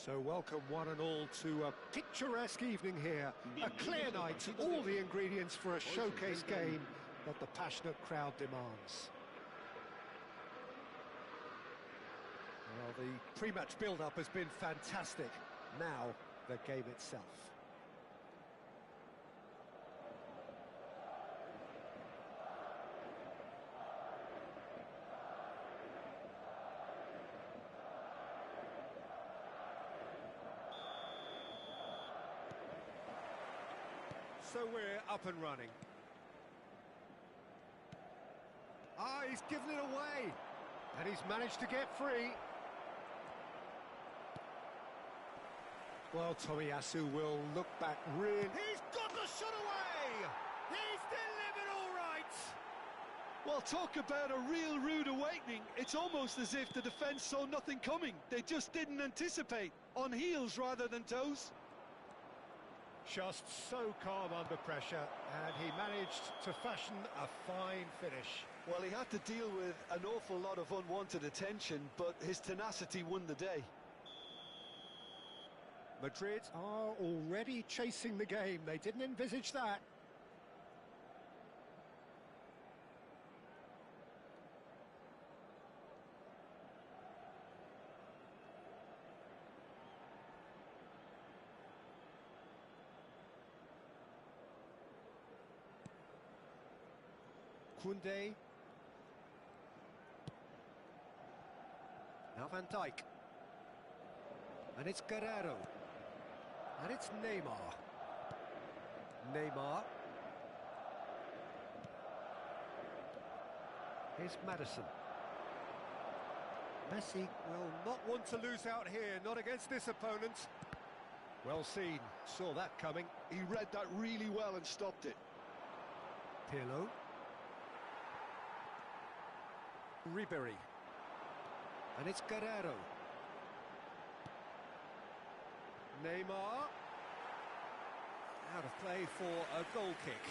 So welcome one and all to a picturesque evening here, a clear night, all the ingredients for a showcase game that the passionate crowd demands. Well, the pre-match build-up has been fantastic. Now, the game itself. So we're up and running. Ah, he's given it away. And he's managed to get free. Well, Tomiyasu will look back really... He's got the shot away! He's delivered all right! Well, talk about a real rude awakening. It's almost as if the defence saw nothing coming. They just didn't anticipate. On heels rather than toes. Just so calm under pressure, and he managed to fashion a fine finish. Well, he had to deal with an awful lot of unwanted attention, but his tenacity won the day. Madrid are already chasing the game. They didn't envisage that. Koundé. Now Van Dijk. And it's Guerrero. And it's Neymar. Neymar. Here's Maddison. Messi will not want to lose out here, not against this opponent. Well seen, saw that coming. He read that really well and stopped it. Pirlo. Ribery. And it's Guerrero. Neymar. Out of play for a goal kick.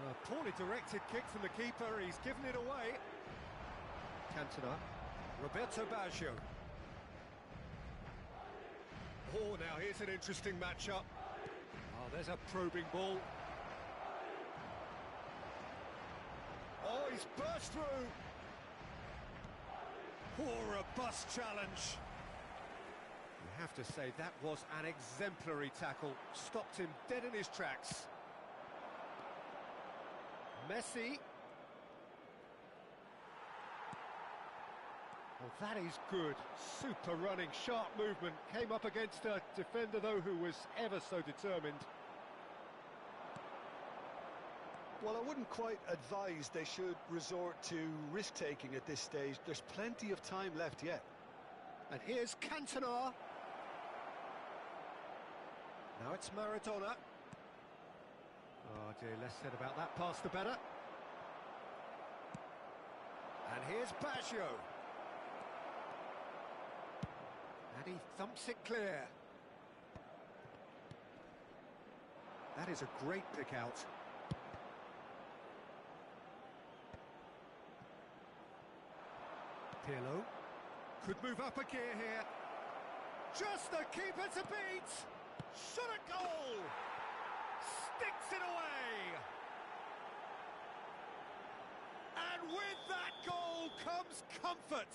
A poorly directed kick from the keeper, he's given it away. Cantona. Roberto Baggio. Oh, now here's an interesting matchup. Oh, there's a probing ball. Oh, he's burst through. Oh, robust challenge. You have to say that was an exemplary tackle. Stopped him dead in his tracks. Messi. Well, that is good. Super running, sharp movement. Came up against a defender, though, who was ever so determined. Well, I wouldn't quite advise they should resort to risk-taking at this stage. There's plenty of time left yet. And here's Cantona. Now it's Maradona. Oh dear, less said about that pass the better. And here's Baggio. And he thumps it clear. That is a great pick out. Pirlo could move up a gear here. Just the keeper to beat. Shot at goal. Sticks it away. And with that goal comes comfort.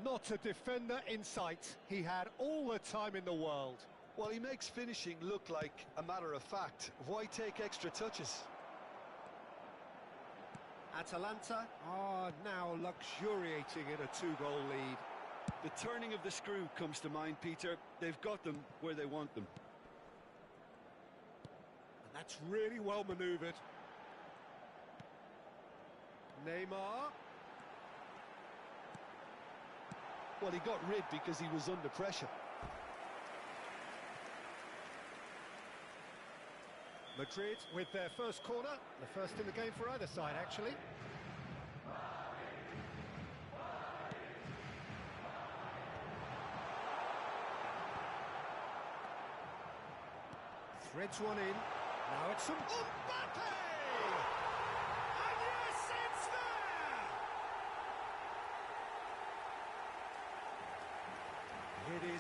Not a defender in sight. He had all the time in the world. Well, he makes finishing look like a matter of fact. Why take extra touches? Atalanta are now luxuriating in a 2-goal lead. The turning of the screw comes to mind, Peter. They've got them where they want them. And that's really well manoeuvred. Neymar. Well, he got rid because he was under pressure. Madrid with their first corner, the first in the game for either side, actually. Threads one in. Now it's some Mbappe! And yes, it's there!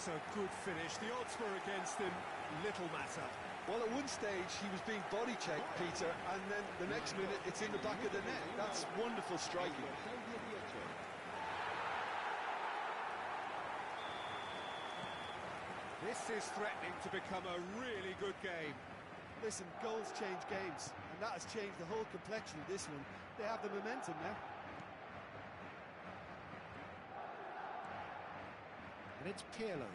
is a good finish. The odds were against him, little matter. Well, at one stage he was being body checked, Peter, and then the next minute it's in the back of the net. That's wonderful striking. This is threatening to become a really good game. Listen, goals change games, and that has changed the whole complexion of this one. They have the momentum now. And it's Pirlo.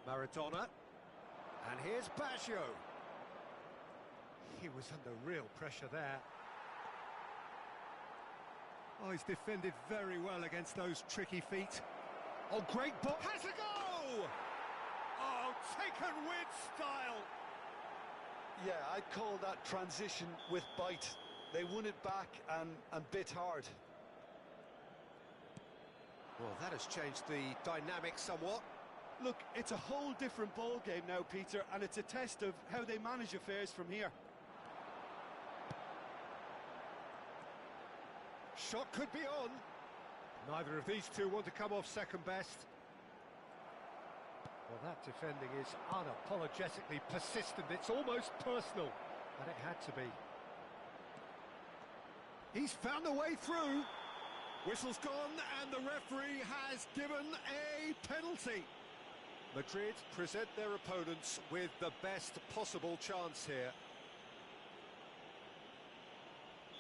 Maradona. And here's Baggio. He was under real pressure there. Oh, he's defended very well against those tricky feet. Oh, great ball. Has a go! Oh, taken with style. Yeah, I'd call that transition with bite. They won it back and bit hard. Well, that has changed the dynamic somewhat. Look, it's a whole different ball game now, Peter, and it's a test of how they manage affairs from here. Shot could be on. Neither of these two want to come off second best. Well, that defending is unapologetically persistent. It's almost personal, and it had to be. He's found a way through. Whistle's gone, and the referee has given a penalty. Madrid present their opponents with the best possible chance here.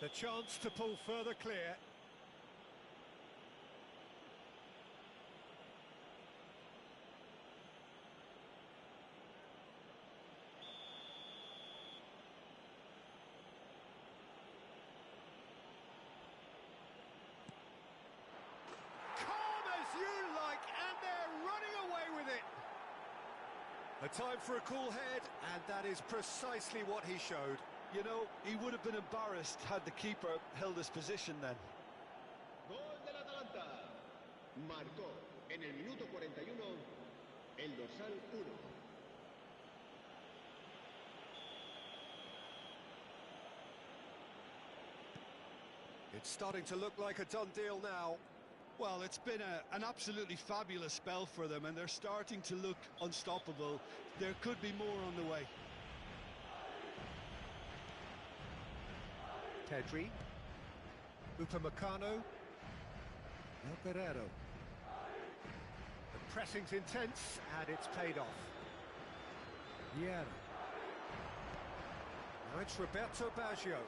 The chance to pull further clear. You like, and they're running away with it. A time for a cool head, and that is precisely what he showed. You know, he would have been embarrassed had the keeper held his position then. Gol del Atalanta. Marcó en el minuto 41 el dorsal 1. It's starting to look like a done deal now. Well, it's been an absolutely fabulous spell for them, and they're starting to look unstoppable. There could be more on the way. Pedri. Upamecano. El Guerrero. The pressing's intense, and it's paid off. Yeah. Now it's Roberto Baggio.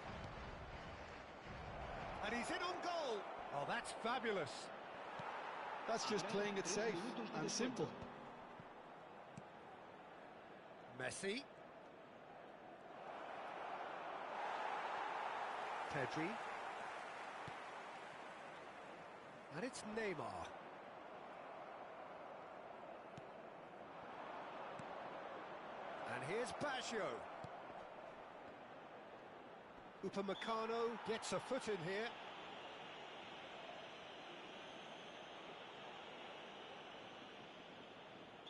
And he's in on goal. Oh, that's fabulous. That's just playing it safe and simple. Messi. Pedri. And it's Neymar. And here's Baggio. Upamecano gets a foot in here.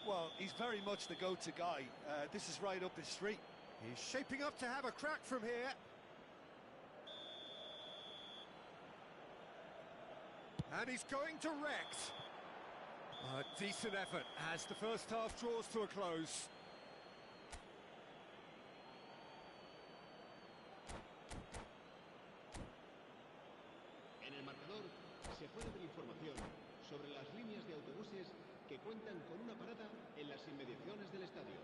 Well, he's very much the go-to guy. This is right up his street. He's shaping up to have a crack from here. And he's going direct. A decent effort as the first half draws to a close. En el marcador se puede ver información sobre las líneas de autobuses que cuentan con una parada en las inmediaciones del estadio.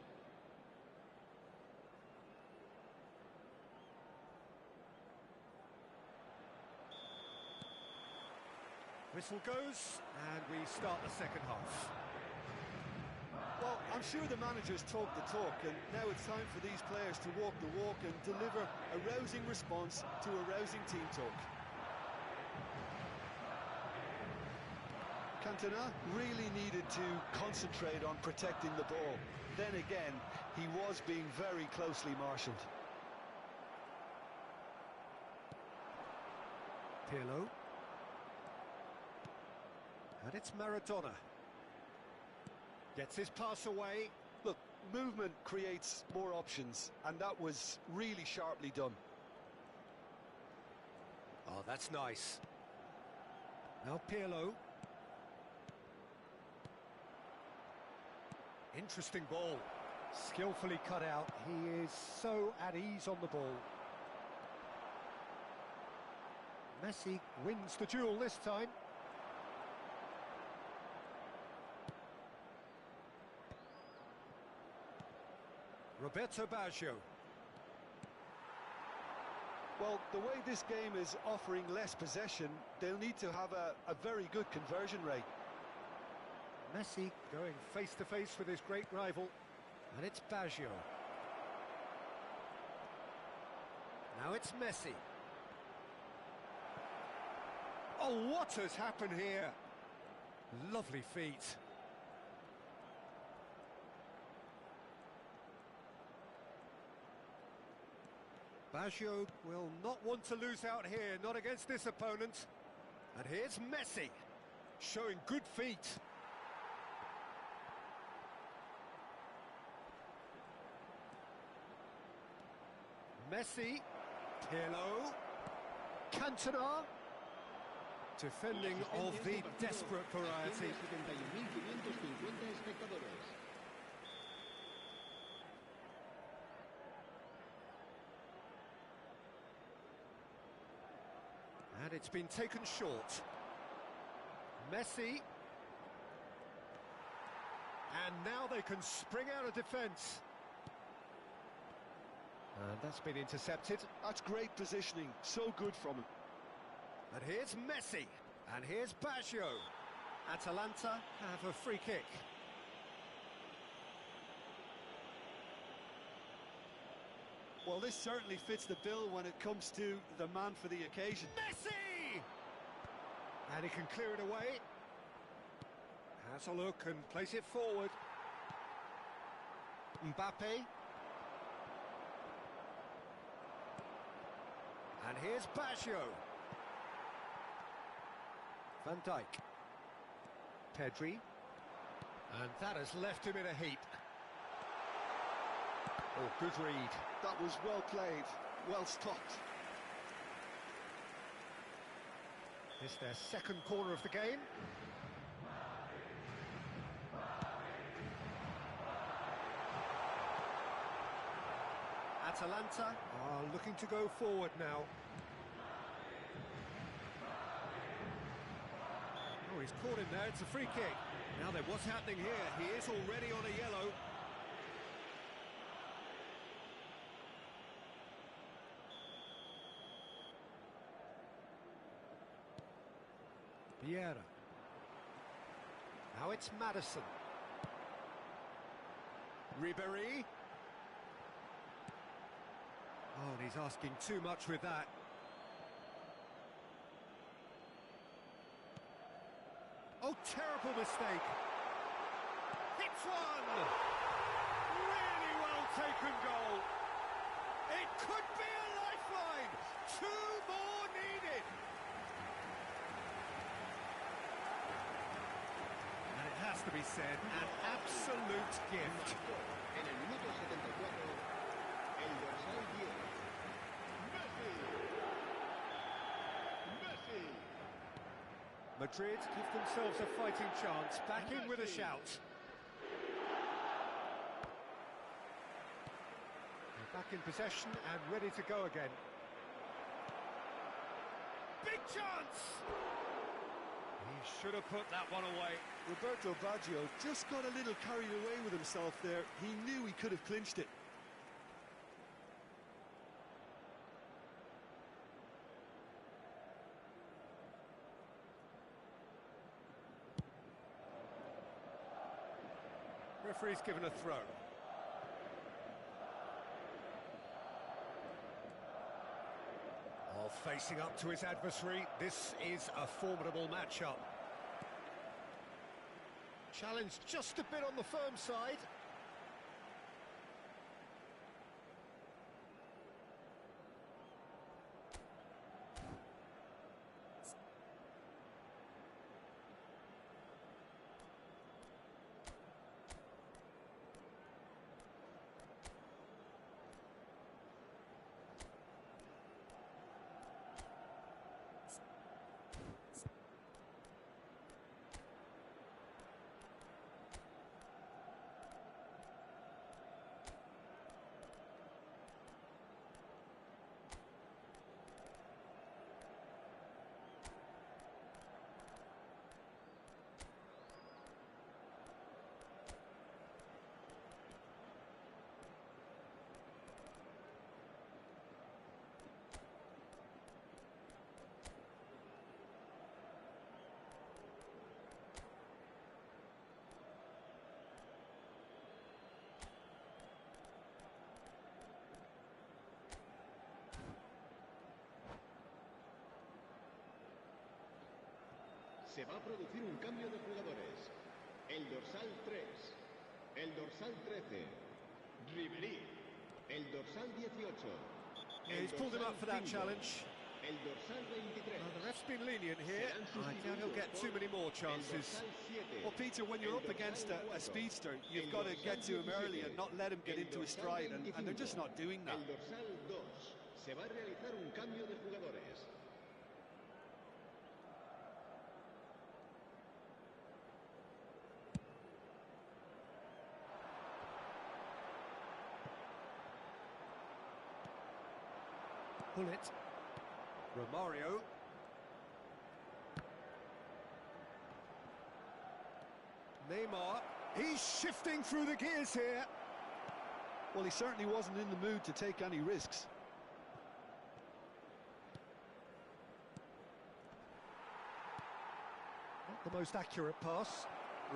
Whistle goes, and we start the second half. Well, I'm sure the managers talk the talk, and now it's time for these players to walk the walk and deliver a rousing response to a rousing team talk. Cantona really needed to concentrate on protecting the ball. Then again, he was being very closely marshalled. Pirlo. And it's Maradona. Gets his pass away. Look, movement creates more options, and that was really sharply done. Oh, that's nice. Now Pirlo. Interesting ball. Skillfully cut out. He is so at ease on the ball. Messi wins the duel this time. Roberto Baggio. Well, the way this game is offering less possession, they'll need to have a very good conversion rate. Messi going face-to-face with his great rival, and it's Baggio. Now it's Messi. Oh, what has happened here? Lovely feet. Baggio will not want to lose out here, not against this opponent. And here's Messi, showing good feet. Messi, Pirlo, Cantona, defending of the desperate variety. And it's been taken short. Messi. And now they can spring out of defence. And that's been intercepted. That's great positioning, so good from him. And here's Messi, and here's Baggio. Atalanta have a free kick. Well, this certainly fits the bill when it comes to the man for the occasion. Messi! And he can clear it away. Has a look and plays it forward. Mbappe. And here's Baggio. Van Dijk. Pedri. And that has left him in a heap. Oh, good read. That was well played, well stopped. It's their second corner of the game. Atalanta are looking to go forward now. Oh, he's caught him there, it's a free kick. Now then, what's happening here? He is already on a yellow. Vieira. Now it's Madison. Ribéry. Oh, and he's asking too much with that. Oh, terrible mistake. Hits one! Really well taken goal. It could be a lifeline. Two more needed. And it has to be said, an absolute gift. En el minuto 74, el dorsal 10. Messi. Madrid give themselves a fighting chance, back in with a shout. They're back in possession and ready to go again. Big chance! He should have put that one away. Roberto Baggio just got a little carried away with himself there. He knew he could have clinched it. Referee's given a throw. Oh, facing up to his adversary, this is a formidable matchup. Challenged just a bit on the firm side. Se va a producir un cambio de jugadores. El dorsal 3, el dorsal 13, Ribery, el dorsal 18. Yeah, he's pulled him up for that challenge. El dorsal 23. Well, the ref's been lenient here. I doubt he'll get too many more chances. Well, Peter, when you're up against a speedster, you've got to get to him early and not let him get into his stride, and they're just not doing that. El dorsal 2. Se va a realizar un cambio de jugadores. Pull it. Romario. Neymar. He's shifting through the gears here. Well, he certainly wasn't in the mood to take any risks. Not the most accurate pass.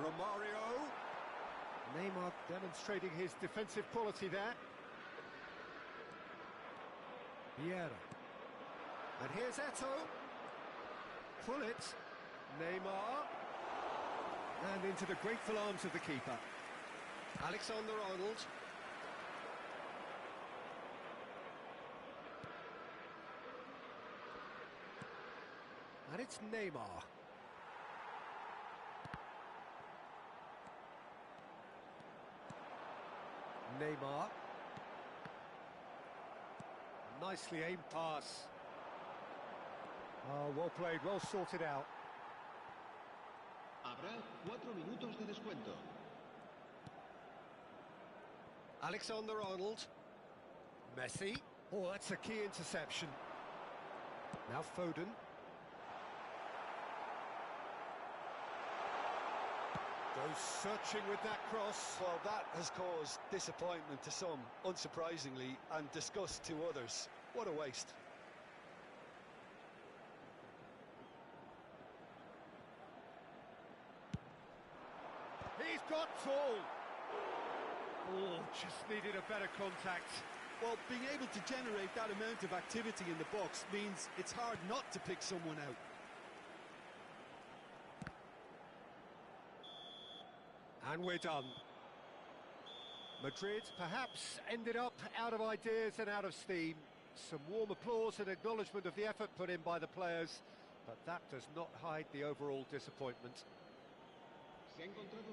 Romario. Neymar demonstrating his defensive quality there. Vieira. And here's Eto'o. Pull it. Neymar. And into the grateful arms of the keeper. Alexander-Arnold. And it's Neymar. Neymar. Nicely aimed pass. Oh, well played, well sorted out. Habrá 4 minutos de descuento. Alexander-Arnold. Messi. Oh, that's a key interception. Now Foden. Goes searching with that cross. Well, that has caused disappointment to some, unsurprisingly, and disgust to others. What a waste. He's got tall. Oh, just needed a better contact. Well, being able to generate that amount of activity in the box means it's hard not to pick someone out. And we're done. Madrid perhaps ended up out of ideas and out of steam. Some warm applause and acknowledgement of the effort put in by the players, but that does not hide the overall disappointment.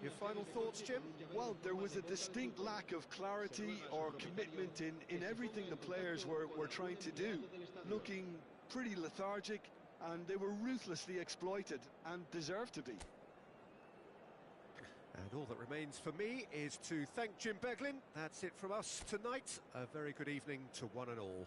Your final thoughts, Jim? Well, there was a distinct lack of clarity or commitment in everything the players were trying to do. Looking pretty lethargic, and they were ruthlessly exploited, and deserved to be. And all that remains for me is to thank Jim Beglin. That's it from us tonight. A very good evening to one and all.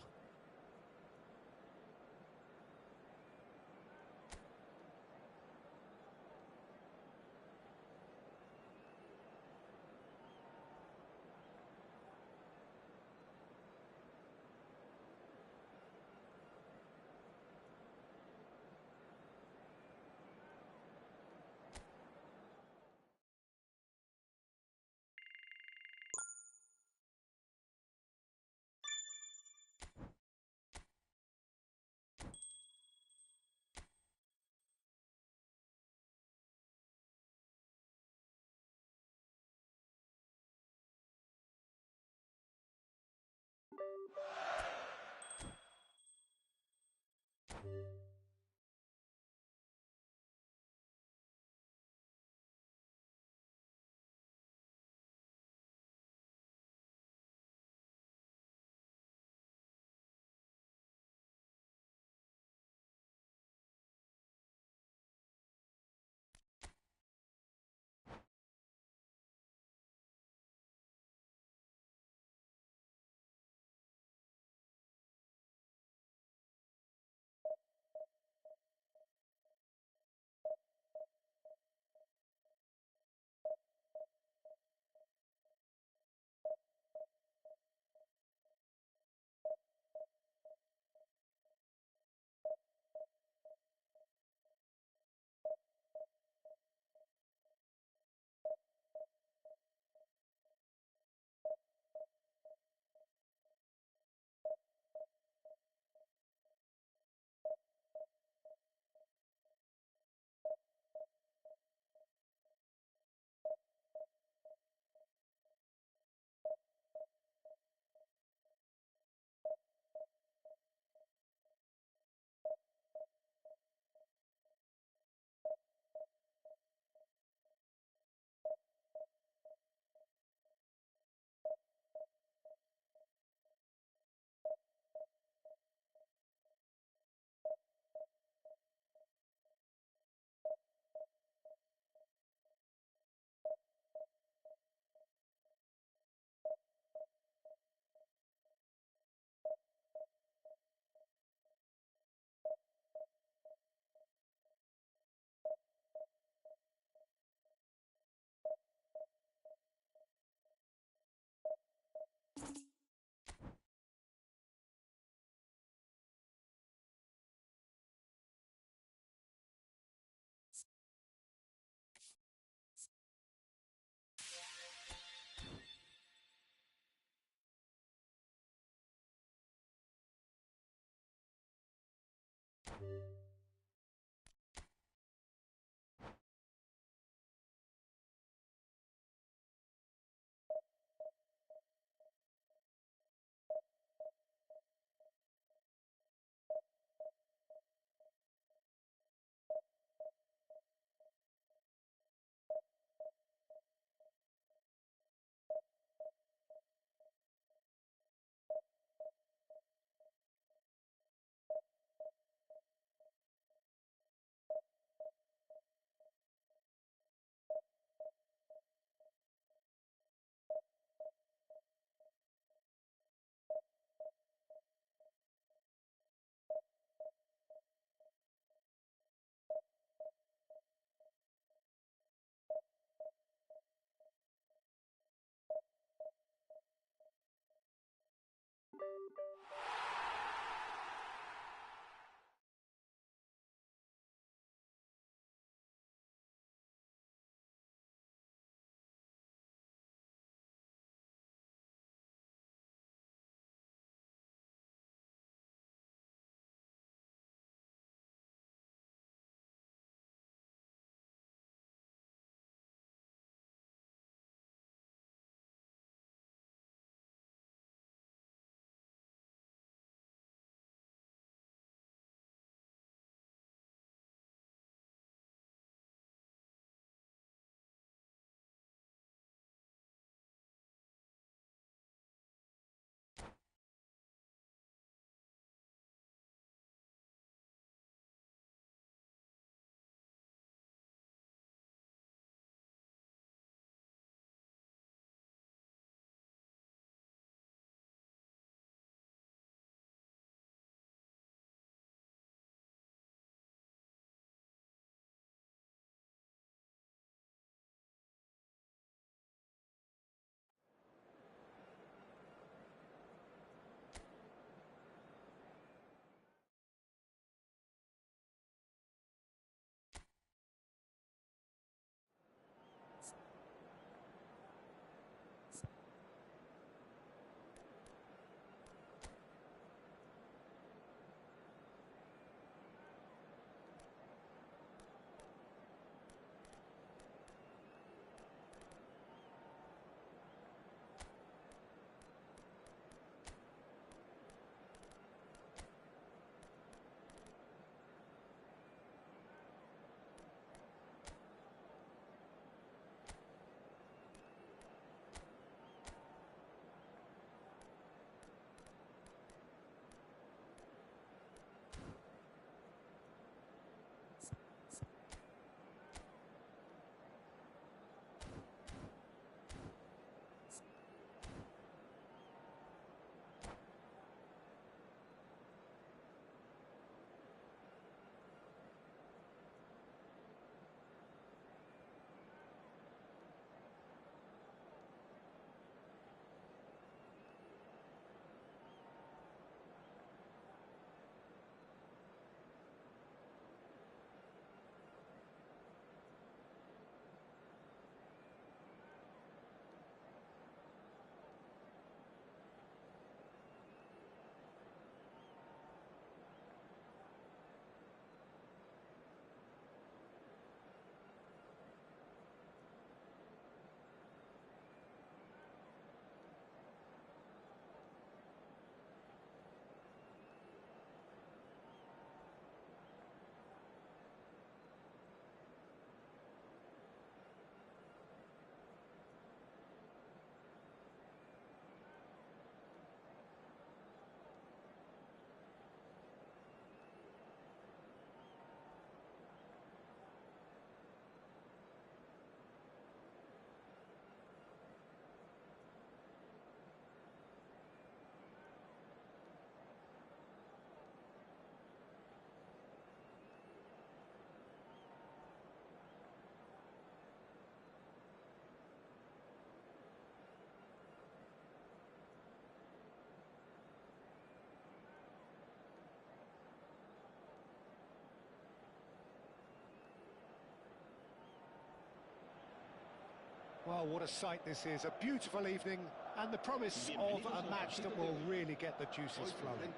Oh, what a sight this is. A beautiful evening and the promise of a match that will really get the juices flowing.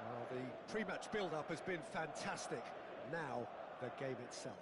Well, the pre-match build-up has been fantastic. Now, the game itself.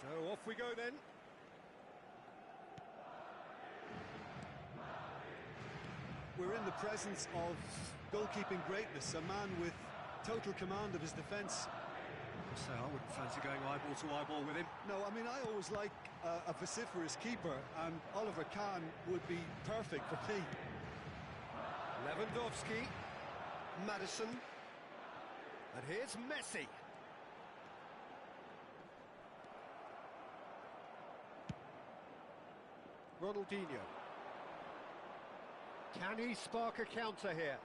So off we go then. We're in the presence of goalkeeping greatness, a man with total command of his defence. So I wouldn't fancy going eyeball to eyeball with him. No, I mean, I always like a vociferous keeper, and Oliver Kahn would be perfect for me. Lewandowski, Maddison, and here's Messi. Ronaldinho. Can he spark a counter here?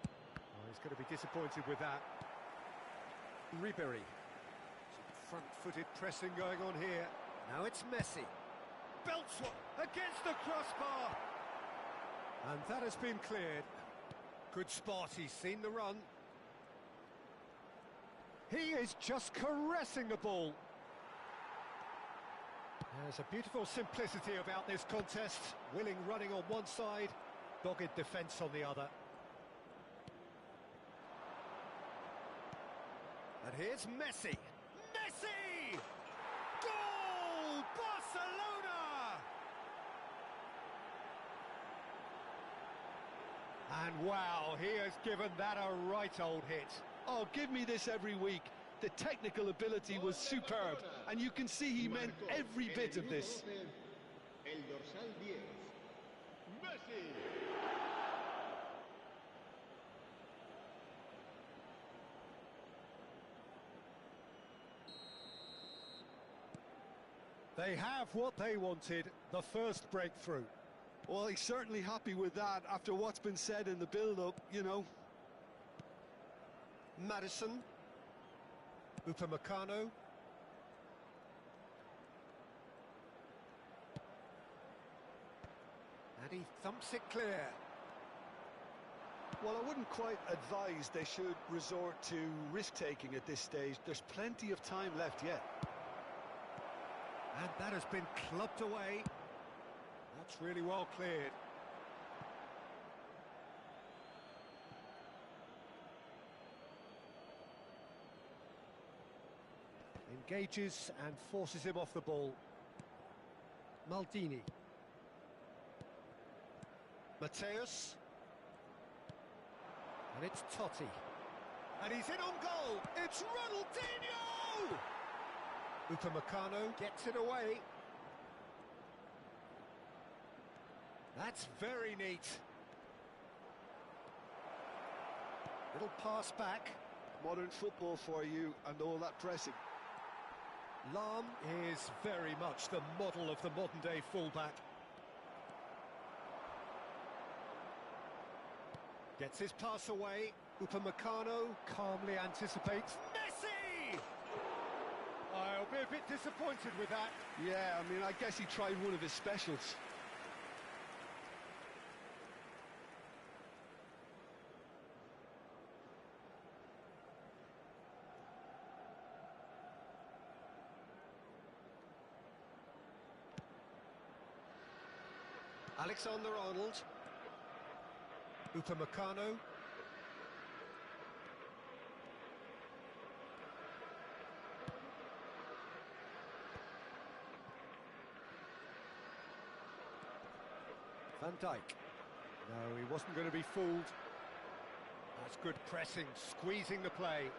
Oh, he's going to be disappointed with that. Ribery. Some front-footed pressing going on here. Now it's Messi. Belts one against the crossbar. And that has been cleared. Good spot, he's seen the run. He is just caressing the ball. There's a beautiful simplicity about this contest. Willing running on one side, dogged defence on the other. And here's Messi. Messi! Goal! Barcelona! And wow, he has given that a right old hit. Oh, give me this every week. The technical ability was superb, and you can see he meant every bit of this. El dorsal 10, Messi. They have what they wanted, the first breakthrough. Well, he's certainly happy with that after what's been said in the build-up, you know. Maddison. Upamecano. And he thumps it clear. Well, I wouldn't quite advise they should resort to risk-taking at this stage. There's plenty of time left yet. And that has been clubbed away. That's really well cleared. Engages and forces him off the ball. Maldini. Mateus. And it's Totti. And he's in on goal. It's Ronaldinho! Upamecano gets it away. That's very neat. Little pass back. Modern football for you and all that pressing. Lahm is very much the model of the modern-day fullback. Gets his pass away. Upamecano calmly anticipates. Messi! I'll be a bit disappointed with that. Yeah, I mean, I guess he tried one of his specials. Alexander-Arnold. Upamecano. Van Dijk. No, he wasn't going to be fooled. That's good pressing, squeezing the play.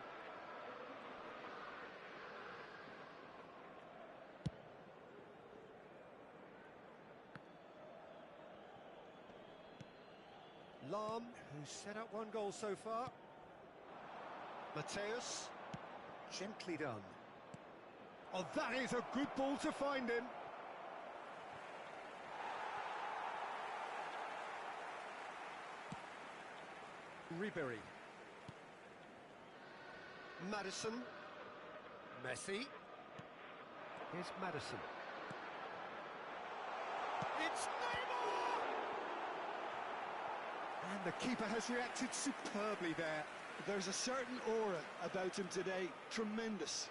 Lahm, who's set up one goal so far. Mateus, gently done. Oh, that is a good ball to find him. Ribery. Madison. Messi. Here's Madison. It's Neymar! And the keeper has reacted superbly there. There's a certain aura about him today. Tremendous.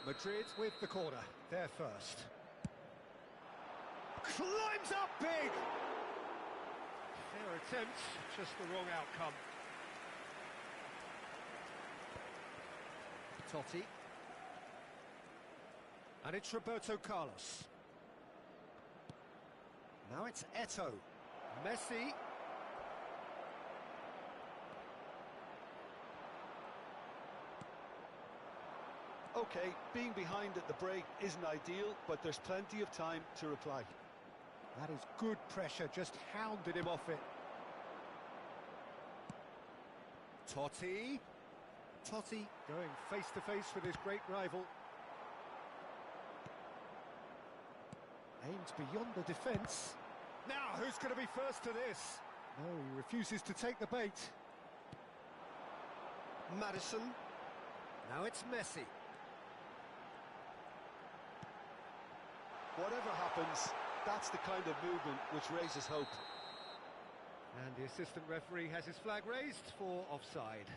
Madrid with the corner. They're first. Climbs up big! Fair attempt, just the wrong outcome. Totti. And it's Roberto Carlos. Now it's Eto'o. Messi. Okay, being behind at the break isn't ideal, but there's plenty of time to reply. That is good pressure, just hounded him off it. Totti. Totti going face-to-face with his great rival. Aims beyond the defence. Now, who's going to be first to this? No, he refuses to take the bait. Madison. Now it's Messi. Whatever happens, that's the kind of movement which raises hope. And the assistant referee has his flag raised for offside.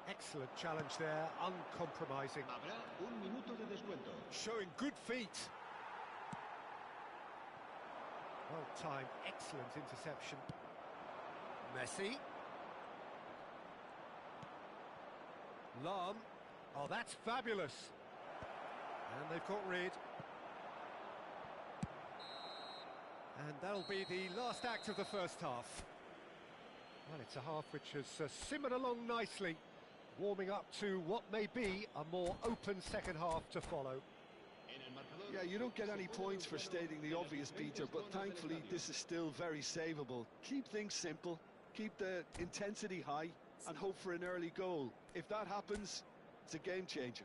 Excellent challenge there, uncompromising. Habrá un minuto de descuento. Showing good feet. Well timed, excellent interception. Messi. Lam. Oh, that's fabulous. And they've got rid. And that'll be the last act of the first half. Well, it's a half which has simmered along nicely, warming up to what may be a more open second half to follow. Yeah, you don't get any points for stating the obvious, Peter, but thankfully this is still very savable. Keep things simple, keep the intensity high, and hope for an early goal. If that happens, it's a game changer.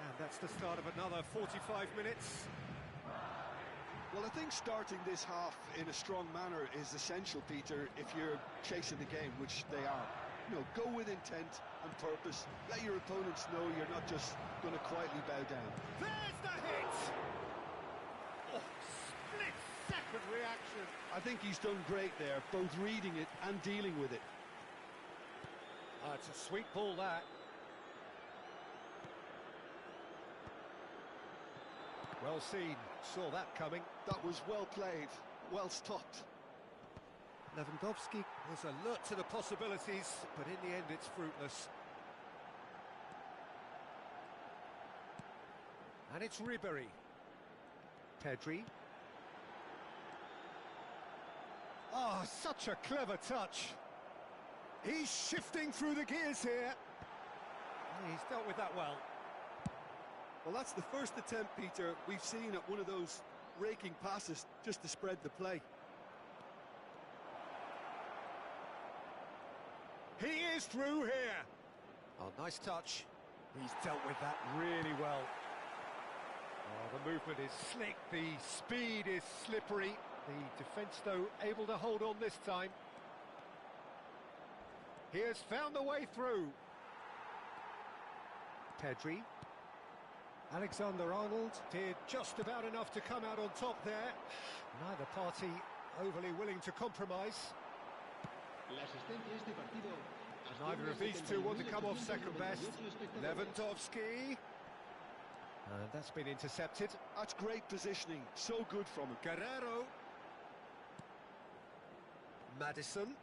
And that's the start of another 45 minutes. Well, I think starting this half in a strong manner is essential, Peter, if you're chasing the game, which they are. You know, go with intent and purpose. Let your opponents know you're not just going to quietly bow down. There's the hit! Oh, split-second reaction. I think he's done great there, both reading it and dealing with it. It's a sweet ball, that. Well seen, saw that coming. That was well played, well stopped. Lewandowski was alert to the possibilities, but in the end it's fruitless. And it's Ribery. Pedri. Oh, such a clever touch. He's shifting through the gears here. He's dealt with that well. Well, that's the first attempt, Peter, we've seen at one of those raking passes just to spread the play. He is through here. Oh, nice touch. He's dealt with that really well. Oh, the movement is slick, the speed is slippery. The defence, though, able to hold on this time. He has found the way through. Pedri. Alexander-Arnold did just about enough to come out on top there. Neither party overly willing to compromise. Neither of these two want to come off second best. Lewandowski. That's been intercepted. That's great positioning, so good from him. Guerrero. Maddison.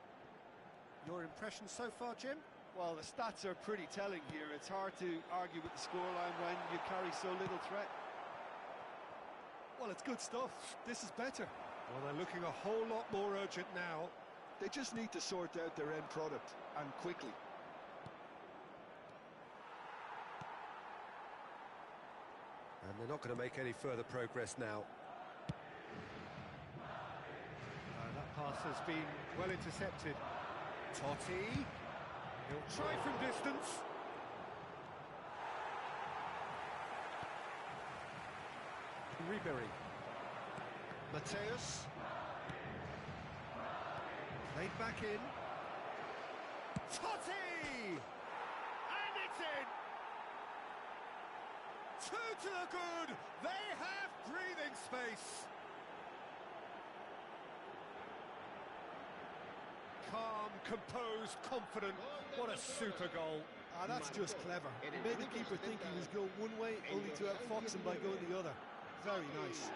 Your impression so far, Jim? Well, the stats are pretty telling here. It's hard to argue with the scoreline when you carry so little threat. Well, it's good stuff. This is better. Well, they're looking a whole lot more urgent now. They just need to sort out their end product, and quickly. And they're not going to make any further progress now. That pass has been well intercepted. Totti. He'll try from distance. Ribery. Mateus. Played back in. Totti! And it's in! Two to the good! They have breathing space! Calm, composed, confident. What a super goal. Ah, that's just clever. He made the keeper think he was going one way, only to outfox him by going the other. Very nice.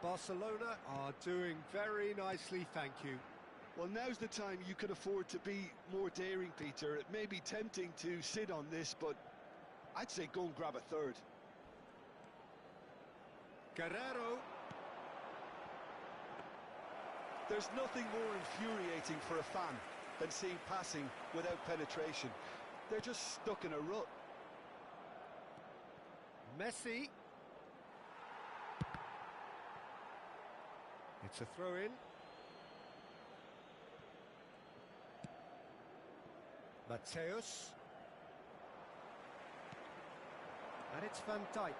Barcelona are doing very nicely, thank you. Well, now's the time you could afford to be more daring, Peter. It may be tempting to sit on this, but I'd say go and grab a third. Guerrero. There's nothing more infuriating for a fan than seeing passing without penetration. They're just stuck in a rut. Messi. It's a throw-in. Mateus. And it's Van Dijk.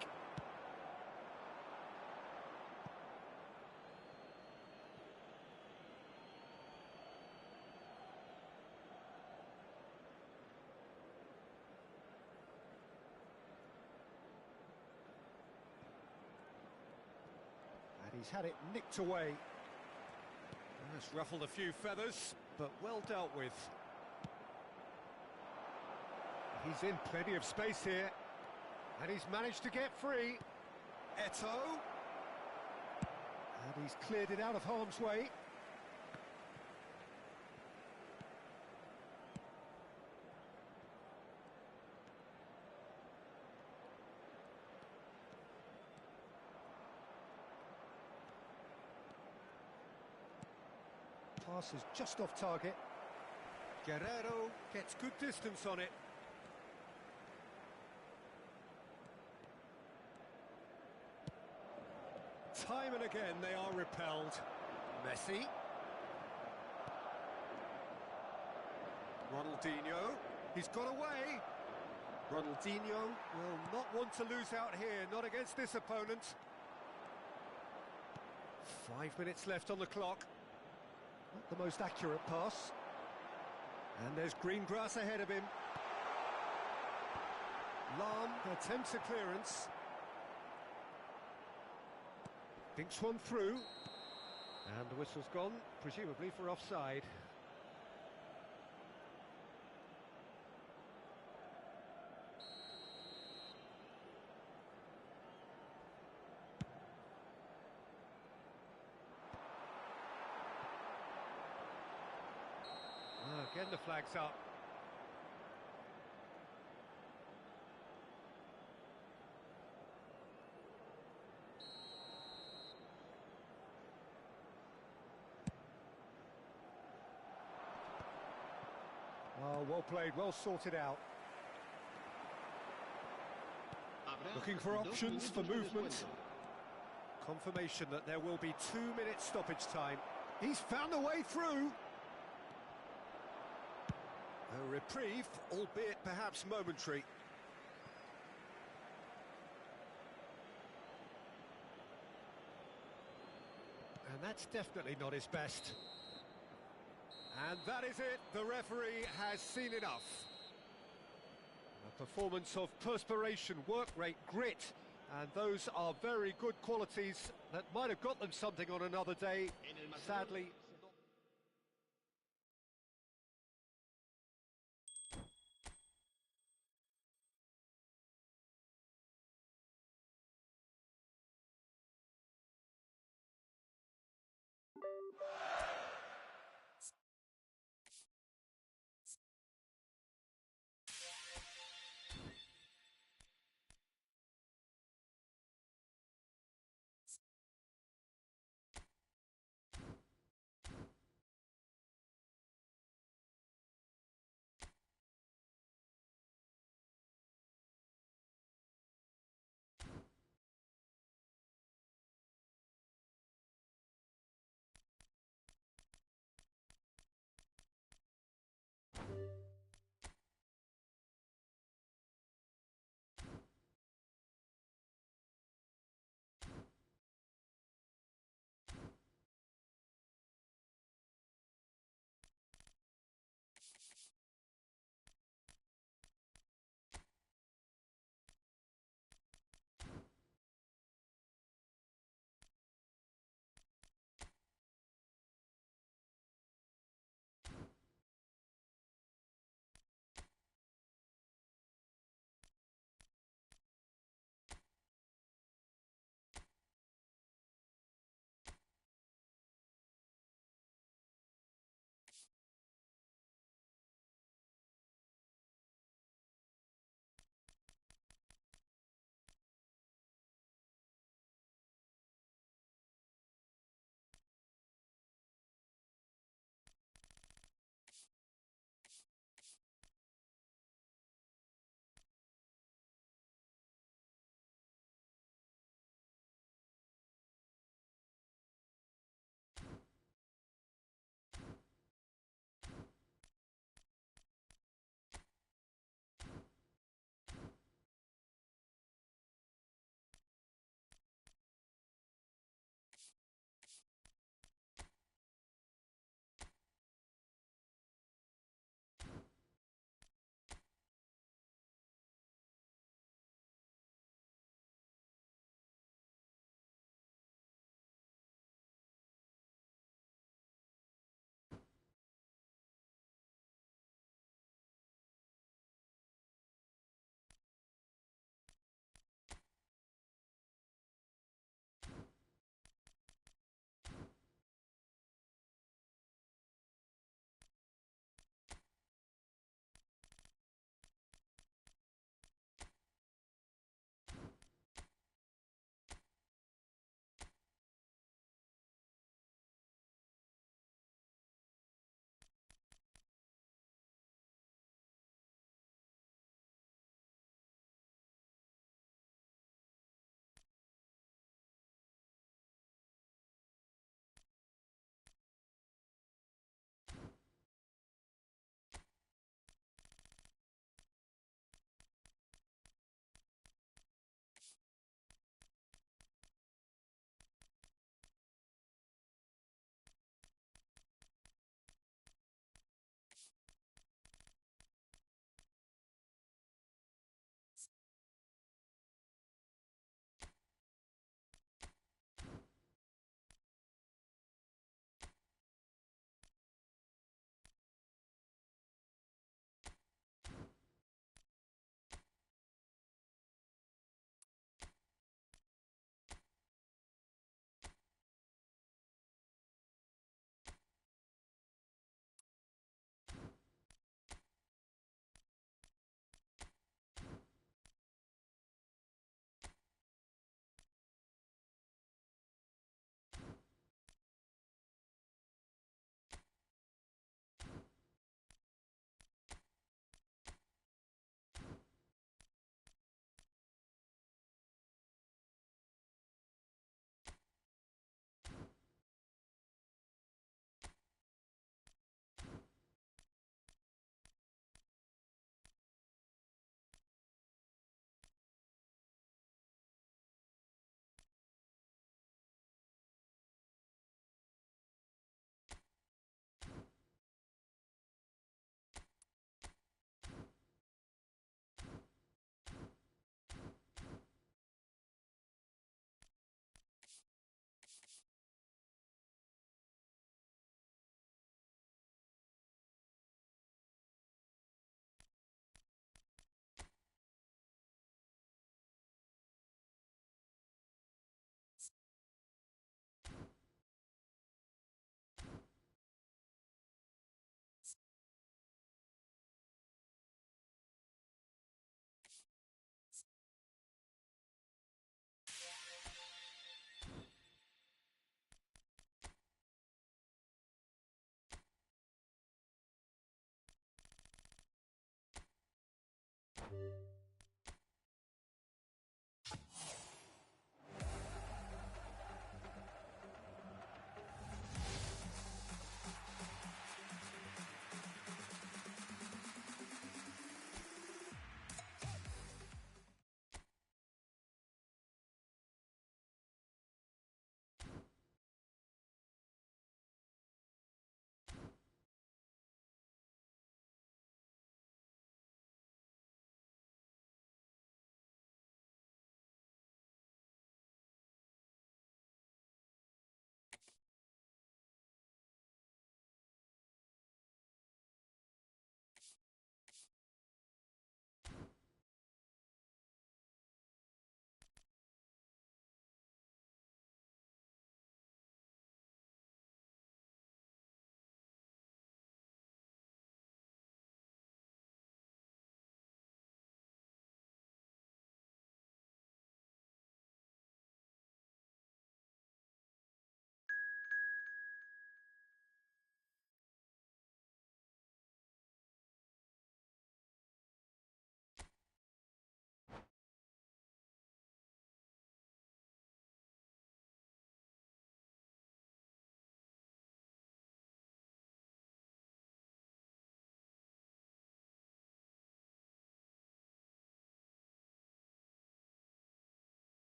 He's had it nicked away. That's ruffled a few feathers, but well dealt with. He's in plenty of space here, and he's managed to get free. Eto'o. And he's cleared it out of harm's way. Pass is just off target. Guerrero gets good distance on it. Time and again they are repelled. Messi. Ronaldinho. He's got away. Ronaldinho will not want to lose out here, not against this opponent. 5 minutes left on the clock. Not the most accurate pass. And there's green grass ahead of him. Lam attempts a clearance. Thinks one through. And the whistle's gone, presumably for offside. Again the flag's up. Oh, well played, well sorted out. Looking for options for movement. Confirmation that there will be 2 minutes stoppage time. He's found a way through. A reprieve, albeit perhaps momentary. That's definitely not his best. And that is it. The referee has seen enough. A performance of perspiration, work rate, grit, and those are very good qualities that might have got them something on another day. Sadly,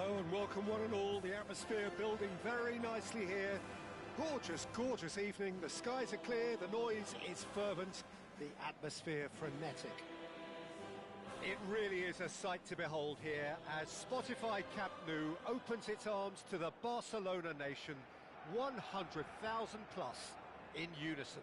Hello and welcome one and all. The atmosphere building very nicely here. Gorgeous, gorgeous evening. The skies are clear, the noise is fervent, the atmosphere frenetic. It really is a sight to behold here as Spotify Camp Nou opens its arms to the Barcelona nation, 100,000 plus in unison.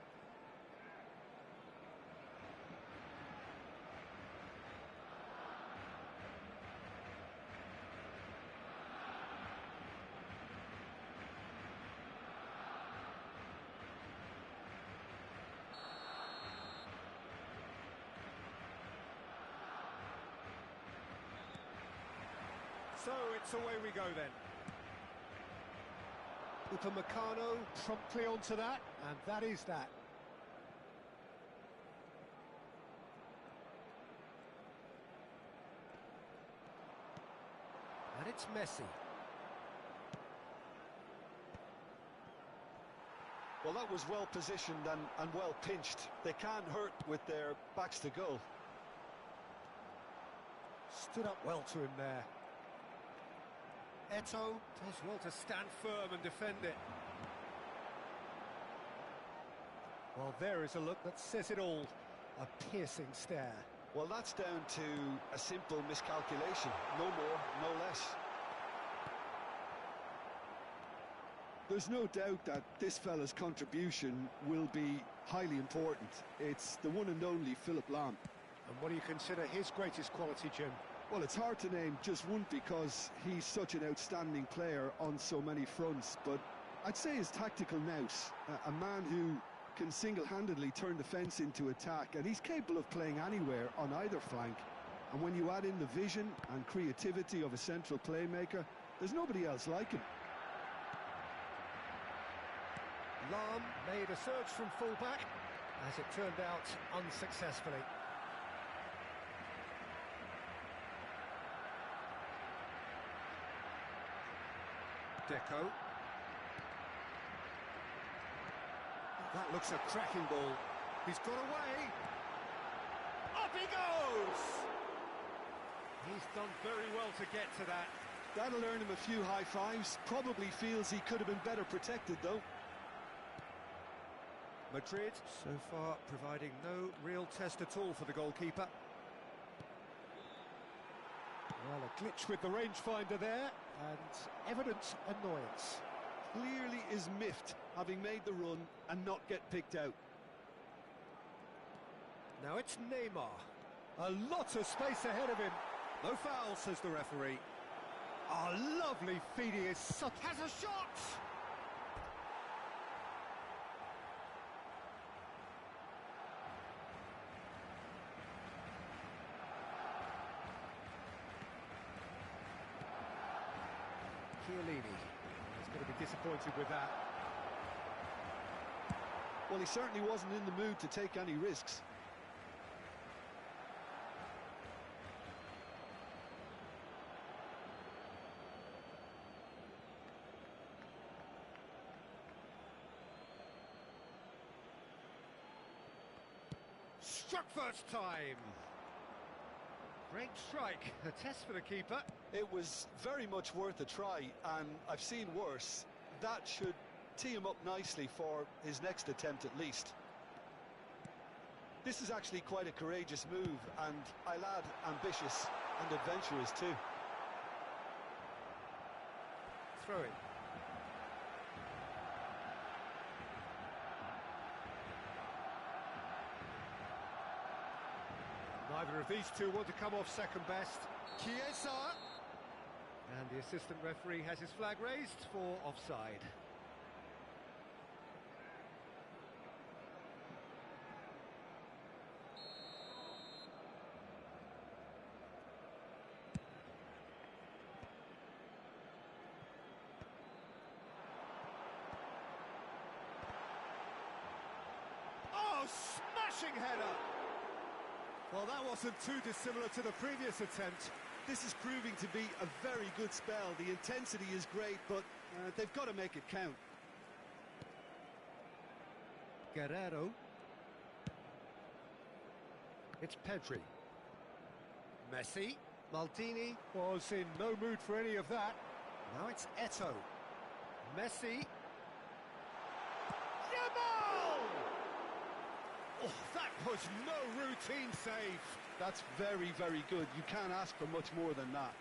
So it's away we go then. Upamecano promptly onto that, and that is that. And it's Messi. Well, that was well positioned and well pinched. They can't hurt with their backs to goal. Stood up well to him there. Eto'o does well to stand firm and defend it. Well, there is a look that says it all. A piercing stare. Well, that's down to a simple miscalculation. No more, no less. There's no doubt that this fella's contribution will be highly important. It's the one and only Philipp Lahm. And what do you consider his greatest quality, Jim? Well, it's hard to name just one because he's such an outstanding player on so many fronts, but I'd say his tactical nous, a man who can single-handedly turn defence into attack, and he's capable of playing anywhere on either flank. And when you add in the vision and creativity of a central playmaker, there's nobody else like him. Lahm made a surge from full-back, as it turned out unsuccessfully. Deco. That looks a cracking ball. He's got away. Up he goes! He's done very well to get to that. That'll earn him a few high fives. Probably feels he could have been better protected, though. Madrid, so far, providing no real test at all for the goalkeeper. Well, a glitch with the rangefinder there, and evident annoyance. Clearly is miffed, having made the run and not get picked out. Now it's Neymar. A lot of space ahead of him. No foul, says the referee. A lovely feed, he is has a shot! Chiellini is going to be disappointed with that. Well, he certainly wasn't in the mood to take any risks. Struck first time. Great strike, a test for the keeper. It was very much worth a try, and I've seen worse. That should tee him up nicely for his next attempt at least. This is actually quite a courageous move, and I'll add ambitious and adventurous too. Throw it. Neither of these two want to come off second best. Chiesa! And the assistant referee has his flag raised for offside. Oh, smashing header! Well, that wasn't too dissimilar to the previous attempt. This is proving to be a very good spell. The intensity is great, but they've got to make it count. Guerrero. It's Pedri. Messi. Maldini was in no mood for any of that. Now it's Eto'o. Messi. Yamal! Oh, that was no routine save. That's very, very good. You can't ask for much more than that.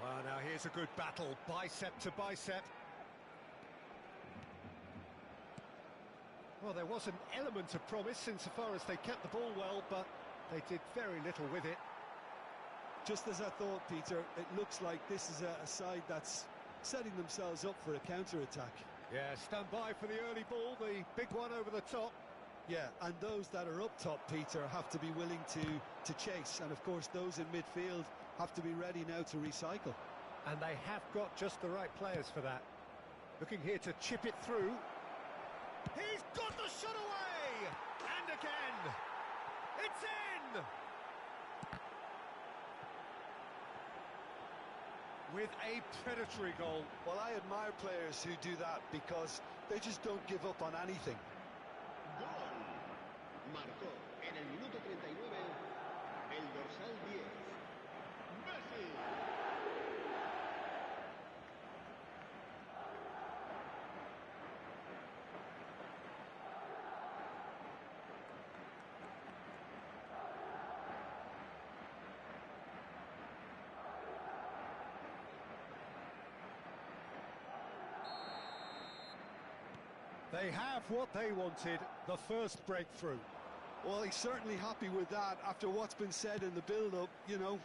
Well, now here's a good battle, bicep to bicep. Well, there was an element of promise insofar as they kept the ball well, but they did very little with it. Just as I thought, Peter, it looks like this is a side that's setting themselves up for a counter-attack. Yeah, stand by for the early ball, the big one over the top. Yeah, and those that are up top, Peter, have to be willing to chase. And, of course, those in midfield have to be ready now to recycle. And they have got just the right players for that. Looking here to chip it through. He's got the shot away! And again! It's in! With a predatory goal. Well, I admire players who do that because they just don't give up on anything. Gol. Marcó en el minuto 39 el dorsal 10. Messi. They have what they wanted, the first breakthrough. Well, he's certainly happy with that after what's been said in the build-up, you know.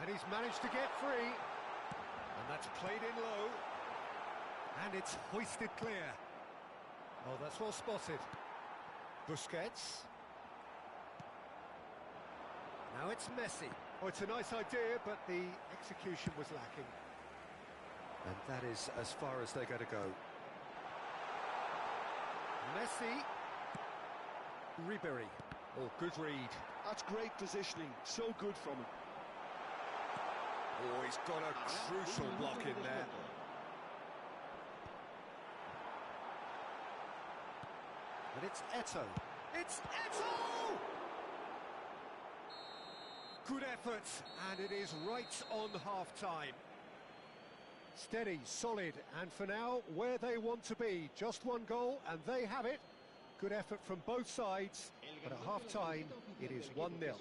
And he's managed to get free. And that's played in low. And it's hoisted clear. Oh, that's well spotted. Busquets. Now it's Messi. Oh, it's a nice idea, but the execution was lacking. And that is as far as they're going to go. Messi. Ribery. Oh, good read. That's great positioning. So good from him. Oh, he's got a crucial block in there. And it's Eto'o. It's Eto'o! Good effort, and it is right on half-time. Steady, solid, and for now, where they want to be. Just one goal, and they have it. Good effort from both sides, but at half-time, it is 1-0.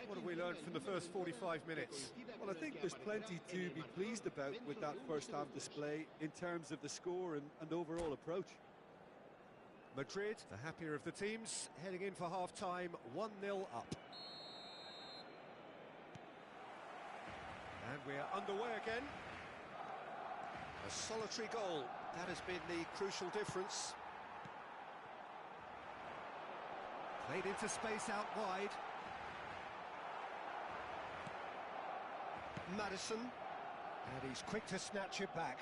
What have we learned from the first 45 minutes? Well, I think there's plenty to be pleased about with that first-half display in terms of the score and overall approach. Madrid, the happier of the teams, heading in for half-time, 1-0 up. And we're underway again. A solitary goal, that has been the crucial difference. Played into space out wide. Maddison, and he's quick to snatch it back.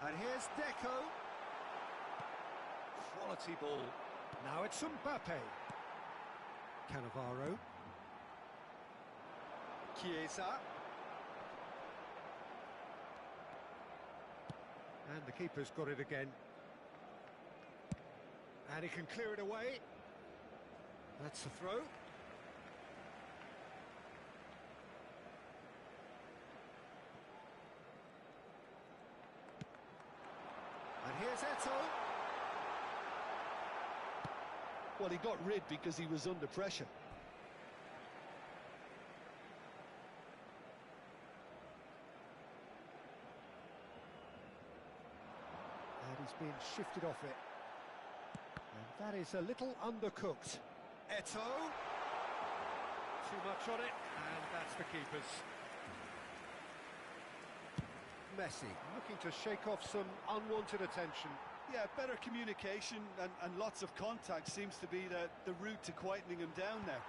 And here's Deco. Quality ball. Now it's Mbappe. Cannavaro. Chiesa. And the keeper's got it again. And he can clear it away. That's a throw. And here's Eto'o. Well, he got rid because he was under pressure. And he's being shifted off it. And that is a little undercooked. Eto'o. Too much on it, and that's the keeper's. Messi looking to shake off some unwanted attention. Yeah, better communication and lots of contact seems to be the route to quietening him down now.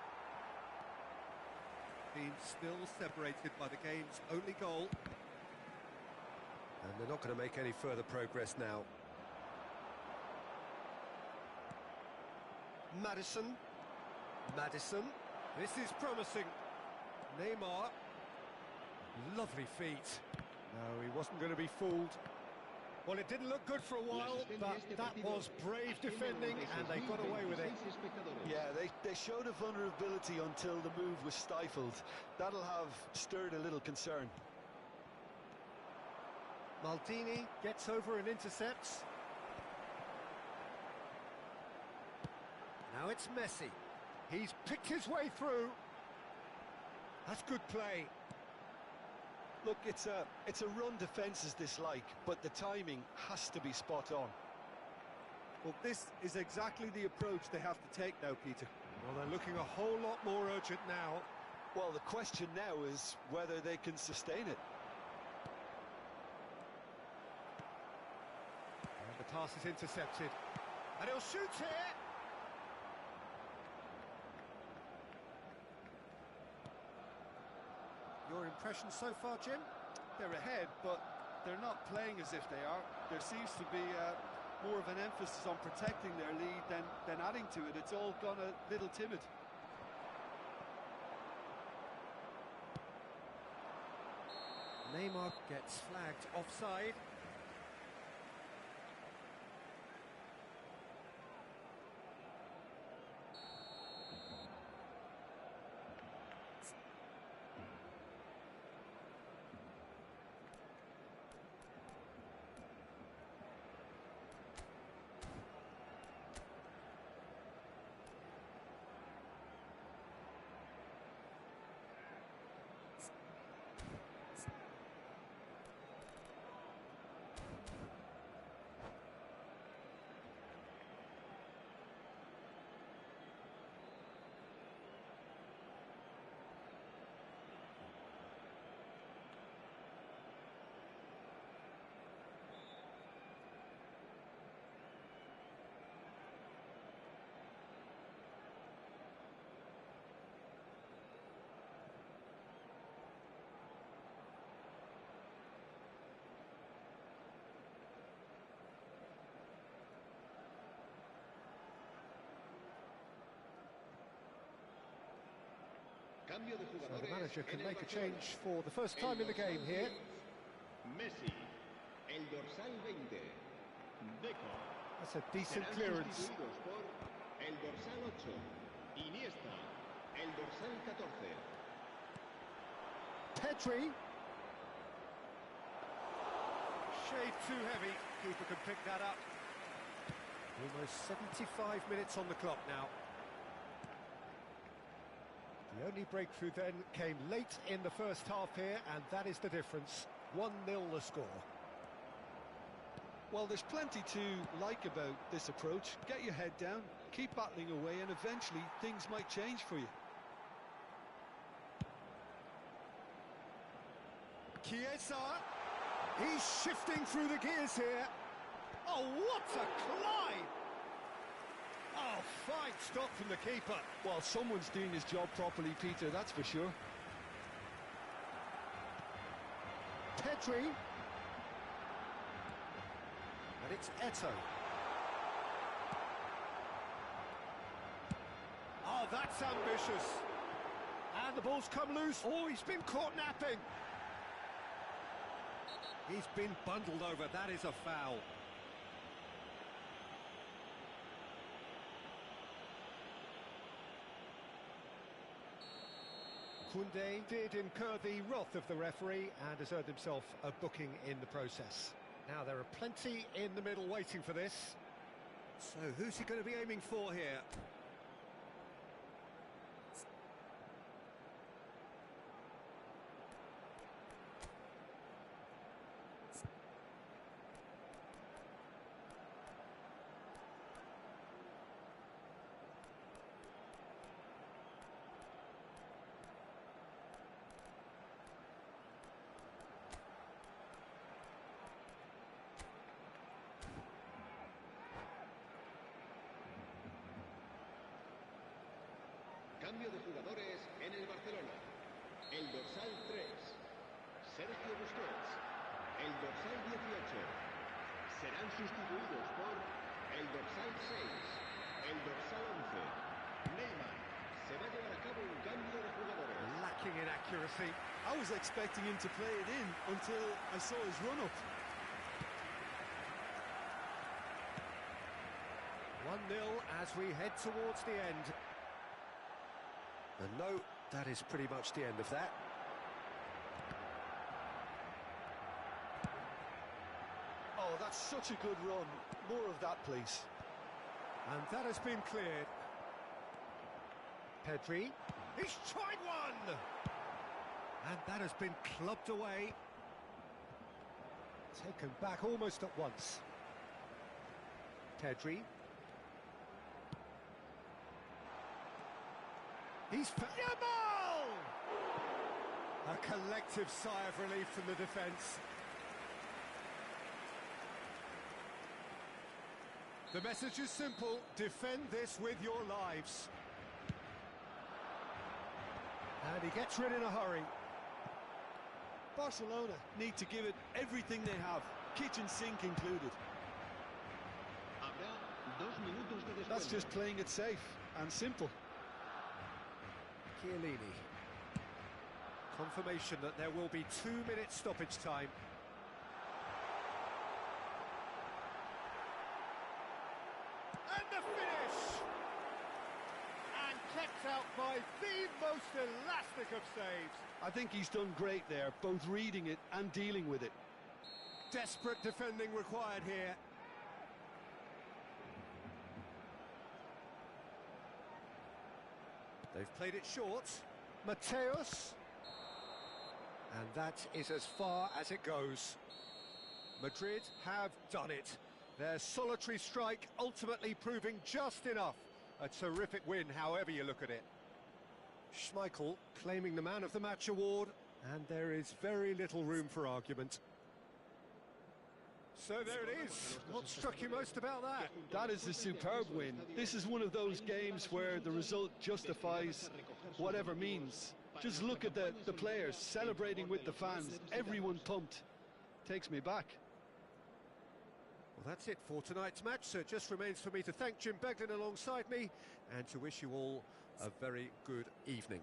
Being still separated by the game's only goal. And they're not going to make any further progress now. Maddison. Maddison. This is promising. Neymar. Lovely feet. No, he wasn't going to be fooled. Well, it didn't look good for a while, but that was brave defending, and they got away with it. Yeah, they showed a vulnerability until the move was stifled. That'll have stirred a little concern. Maldini gets over and intercepts. Now it's Messi. He's picked his way through. That's good play. Look, it's a run defence's dislike, but the timing has to be spot on. Well, this is exactly the approach they have to take now, Peter. Well, they're looking a whole lot more urgent now. Well, the question now is whether they can sustain it. And the pass is intercepted. And he'll shoot here. Your impression so far, Jim? They're ahead, but they're not playing as if they are. There seems to be more of an emphasis on protecting their lead than adding to it. It's all gone a little timid. Neymar gets flagged offside. So the manager can make a change for the first time in the game here. Messi, el dorsal 20. Deco. That's a decent clearance. Sustituidos por el dorsal 8. Iniesta, el dorsal 14. Pedri. Shade too heavy. Keeper can pick that up. Almost 75 minutes on the clock now. The only breakthrough then came late in the first half here, and that is the difference. 1-0 the score. Well, there's plenty to like about this approach. Get your head down, keep battling away, and eventually things might change for you. Chiesa. He's shifting through the gears here. Oh, what a climb! Oh, fine stop from the keeper. Well, someone's doing his job properly, Peter, that's for sure. Pedri. And it's Eto. Oh, that's ambitious. And the ball's come loose. Oh, he's been caught napping. He's been bundled over. That is a foul. Koundé did incur the wrath of the referee and has earned himself a booking in the process. Now there are plenty in the middle waiting for this. So who's he going to be aiming for here? Cambio de jugadores en el Barcelona. El dorsal 3, Sergio Busquets. El dorsal 18. Serán sustituidos por el dorsal 6, el dorsal 11. Neymar. Se va a llevar a cabo un cambio de jugadores. Lacking in accuracy. I was expecting him to play it in until I saw his run-up. 1-0 as we head towards the end. And no, that is pretty much the end of that. Oh, that's such a good run. More of that, please. And that has been cleared. Pedri, he's tried one! And that has been clubbed away. Taken back almost at once. Pedri. He's... Yamal! A collective sigh of relief from the defence. The message is simple: defend this with your lives. And he gets rid in a hurry. Barcelona need to give it everything they have, kitchen sink included. Habrá 2 minutos de descuento. That's just playing it safe and simple. Chiellini. Confirmation that there will be 2 minutes stoppage time. And the finish! And kept out by the most elastic of saves. I think he's done great there, both reading it and dealing with it. Desperate defending required here. They've played it short. Mateus. And that is as far as it goes. Madrid have done it. Their solitary strike ultimately proving just enough. A terrific win, however you look at it. Schmeichel claiming the Man of the Match award, and there is very little room for argument. So there it is. What struck you most about that? That is a superb win. This is one of those games where the result justifies whatever means. Just look at the players celebrating with the fans. Everyone pumped. Takes me back. Well, that's it for tonight's match, so it just remains for me to thank Jim Beglin alongside me and to wish you all a very good evening.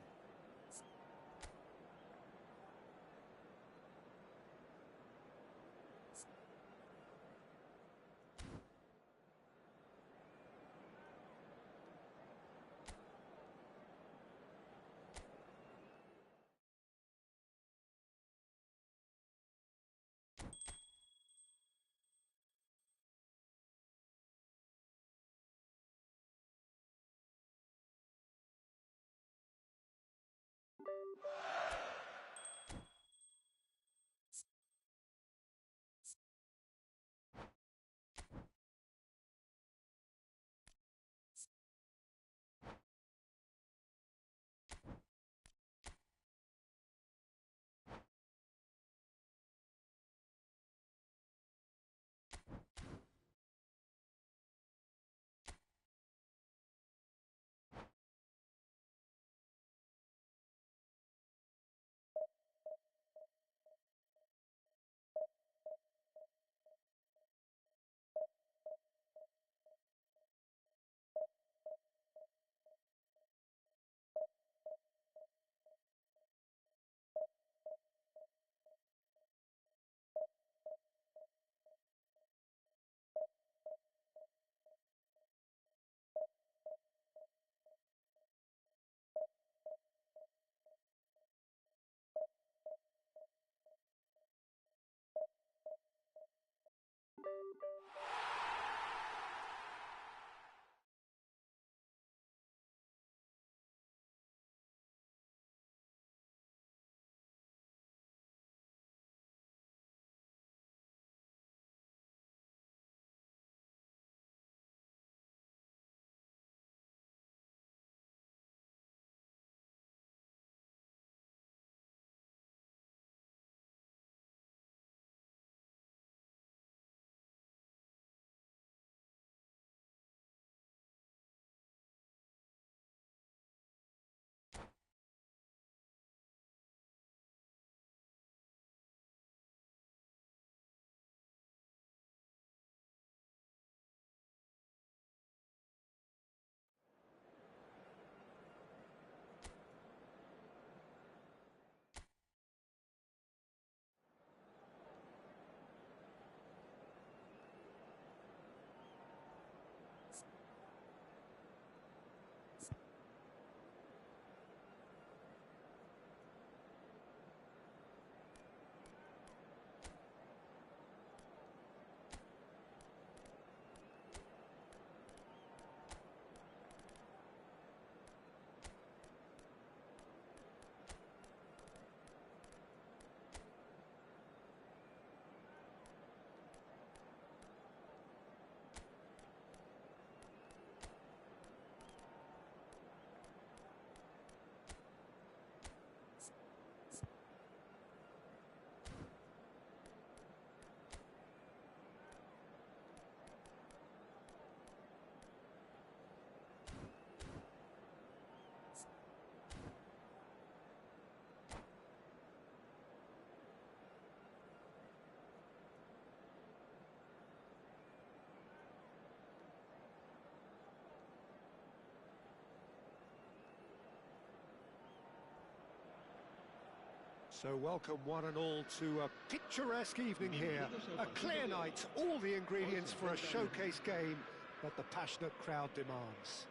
So welcome one and all to a picturesque evening here. A clear night, all the ingredients for a showcase game that the passionate crowd demands.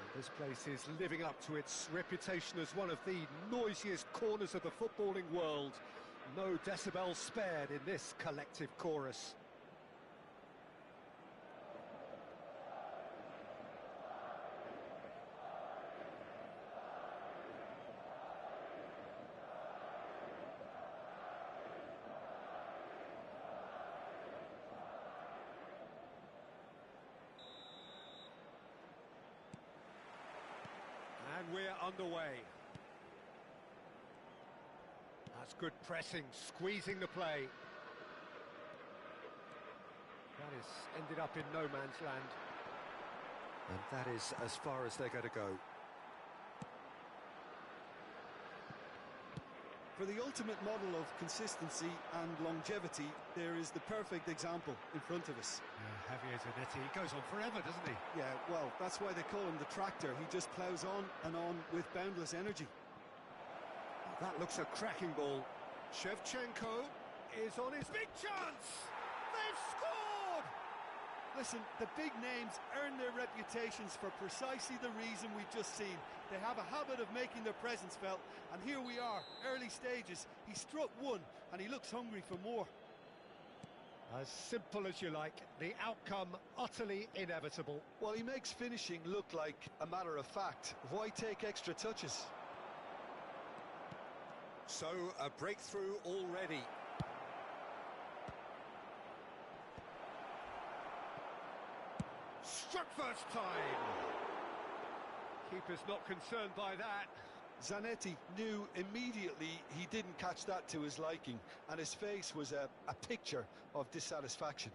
And this place is living up to its reputation as one of the noisiest corners of the footballing world. No decibels spared in this collective chorus. And we're underway. That's good pressing, squeezing the play. That has ended up in no man's land. And that is as far as they're going to go. For the ultimate model of consistency and longevity, there is the perfect example in front of us. Javier Zanetti, he goes on forever, doesn't he? Yeah, well, that's why they call him the tractor. He just ploughs on and on with boundless energy. That looks a cracking ball. Shevchenko is on his big chance! They've scored! Listen, the big names earn their reputations for precisely the reason we've just seen. They have a habit of making their presence felt, and here we are, early stages. He struck one, and he looks hungry for more. As simple as you like, the outcome utterly inevitable. Well, he makes finishing look like a matter of fact. Why take extra touches? So, a breakthrough already. Struck first time. Keeper's not concerned by that. Zanetti knew immediately he didn't catch that to his liking, and his face was a picture of dissatisfaction.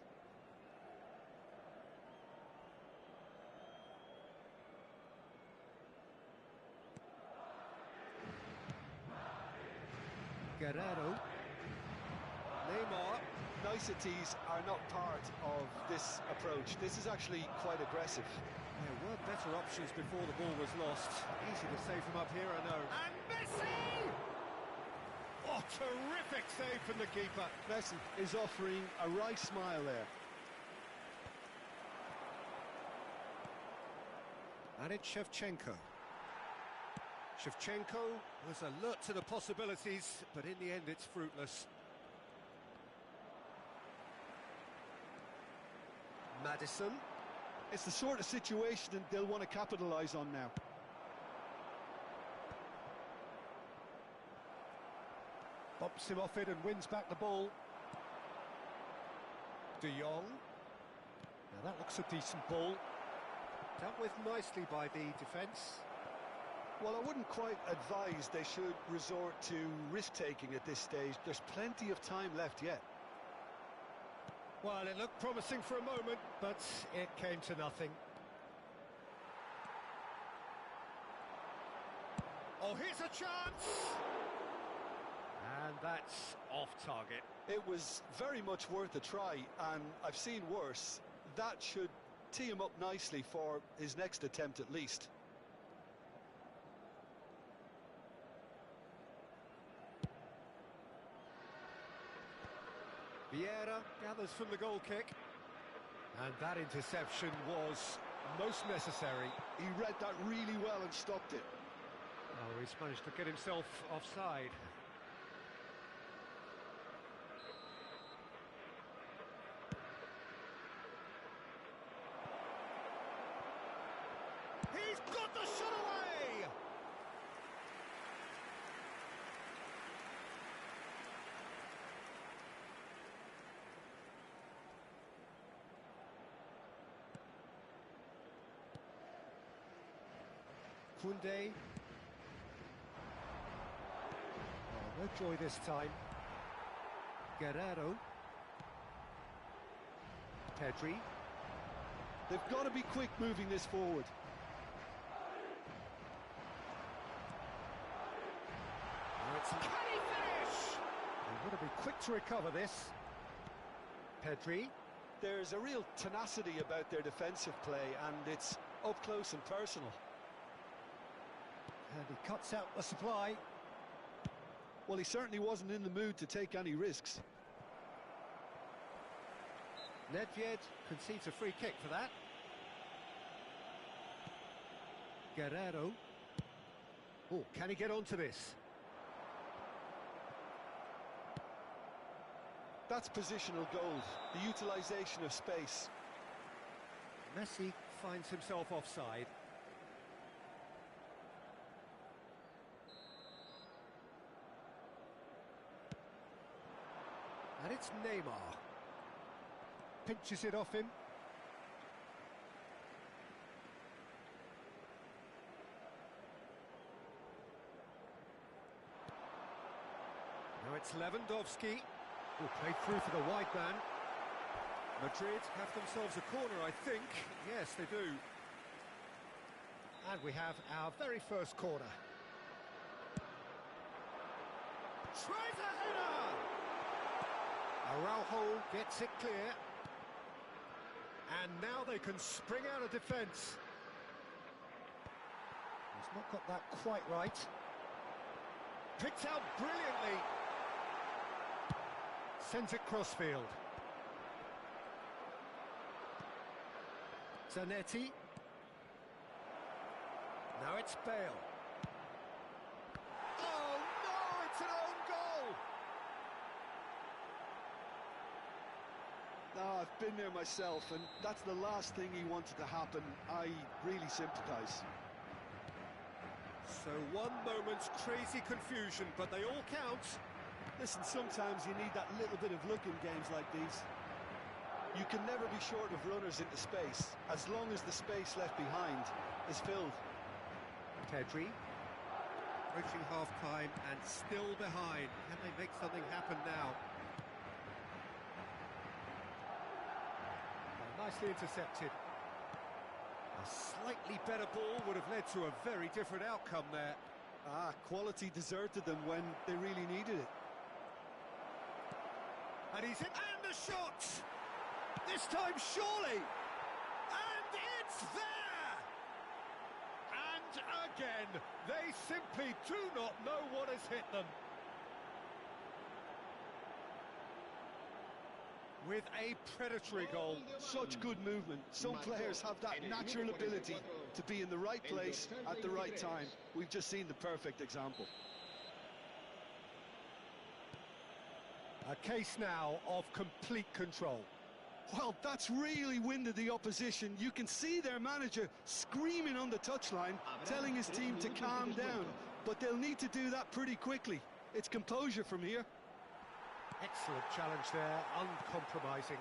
Guerrero. Neymar. Niceties are not part of this approach. This is actually quite aggressive. There were better options before the ball was lost. Easy to save from up here, I know. And Messi! Oh, terrific save from the keeper. Messi is offering a right smile there. And it's Shevchenko. Shevchenko was alert to the possibilities, but in the end it's fruitless. Madison. It's the sort of situation that they'll want to capitalise on now. Bumps him off it and wins back the ball. De Jong. Now that looks a decent ball. Dealt with nicely by the defence. Well, I wouldn't quite advise they should resort to risk-taking at this stage. There's plenty of time left yet. Well, it looked promising for a moment, but it came to nothing. Oh, here's a chance! And that's off target. It was very much worth a try, and I've seen worse. That should tee him up nicely for his next attempt at least. Vieira gathers from the goal kick. And that interception was most necessary. He read that really well and stopped it. Oh, he's managed to get himself offside. He's got the shot away! Koundé. Oh, no joy this time. Guerrero. Pedri. They've got to be quick moving this forward. Can he finish? They've got to be quick to recover this. Pedri. There's a real tenacity about their defensive play, and it's up close and personal. And he cuts out the supply. Well, he certainly wasn't in the mood to take any risks. Nedved concedes a free kick for that. Guerrero. Oh, can he get onto this? That's positional goal, the utilisation of space. Messi finds himself offside. And it's Neymar. Pinches it off him. Now it's Lewandowski, who played through for the wide man. Madrid have themselves a corner, I think. Yes, they do. And we have our very first corner. Tries a header! Araujo gets it clear. And now they can spring out of defence. He's not got that quite right. Picked out brilliantly. Sends it crossfield. Zanetti. Now it's Bale. Oh no, it's an own goal! No, I've been there myself, and that's the last thing he wanted to happen. I really sympathise. So one moment's crazy confusion, but they all count. Listen, sometimes you need that little bit of luck in games like these. You can never be short of runners into space, as long as the space left behind is filled. Pedri, approaching half-time and still behind. Can they make something happen now? Nicely intercepted. A slightly better ball would have led to a very different outcome there. Quality deserted them when they really needed it. And he's hit, and the shot! This time, surely! And it's there! And again, they simply do not know what has hit them. With a predatory goal. Such good movement. Some players have that natural ability to be in the right place at the right time. We've just seen the perfect example. A case now of complete control. Well, that's really winded the opposition. You can see their manager screaming on the touchline, telling his team to calm down. But they'll need to do that pretty quickly. It's composure from here. Excellent challenge there, uncompromising.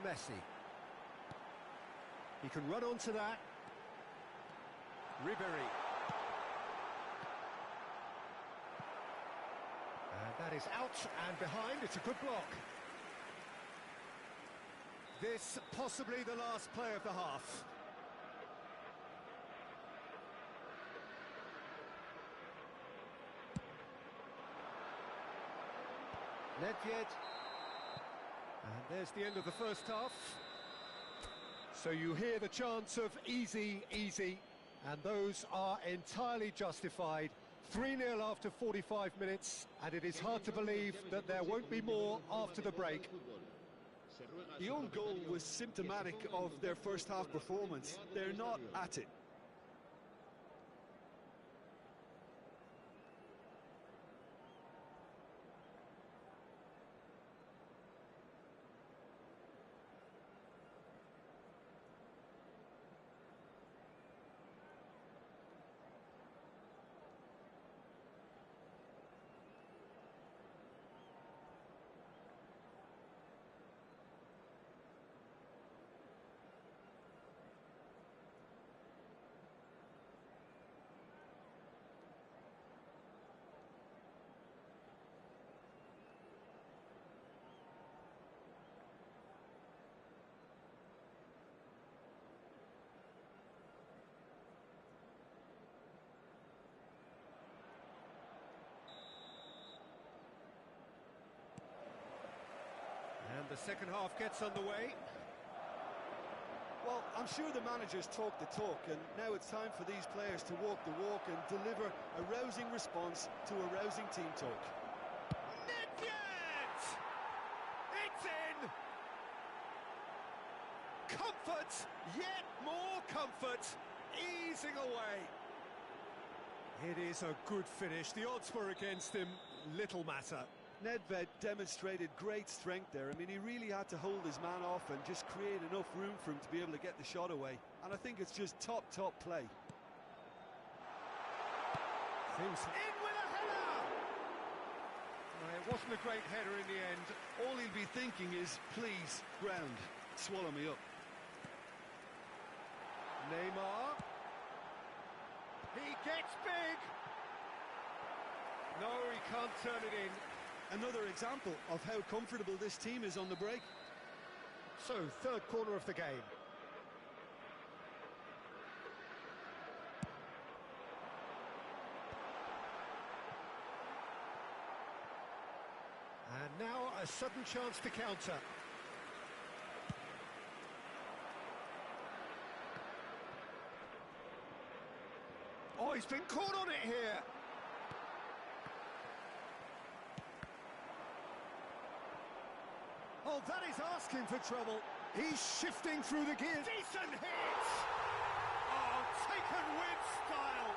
Messi. He can run onto that. Ribéry. And that is out and behind. It's a good block. This possibly the last play of the half. Nedved. And there's the end of the first half. So you hear the chants of easy, easy, and those are entirely justified. 3-0 after 45 minutes, and it is hard to believe that there won't be more after the break. The own goal was symptomatic of their first half performance. They're not at it. And the second half gets underway. Well, I'm sure the managers talk the talk, and now it's time for these players to walk the walk and deliver a rousing response to a rousing team talk. Nedved! It's in! Comfort, yet more comfort, easing away. It is a good finish. The odds were against him, little matter. Nedved demonstrated great strength there. I mean, he really had to hold his man off and just create enough room for him to be able to get the shot away. And I think it's just top play. Seems in with a header! It wasn't a great header in the end. All he'll be thinking is, please, ground, swallow me up. Neymar. He gets big! No, he can't turn it in. Another example of how comfortable this team is on the break. So, third corner of the game. And now a sudden chance to counter. Oh, he's been caught on it here. Oh, that is asking for trouble. He's shifting through the gears. Decent hit! Oh, taken with style.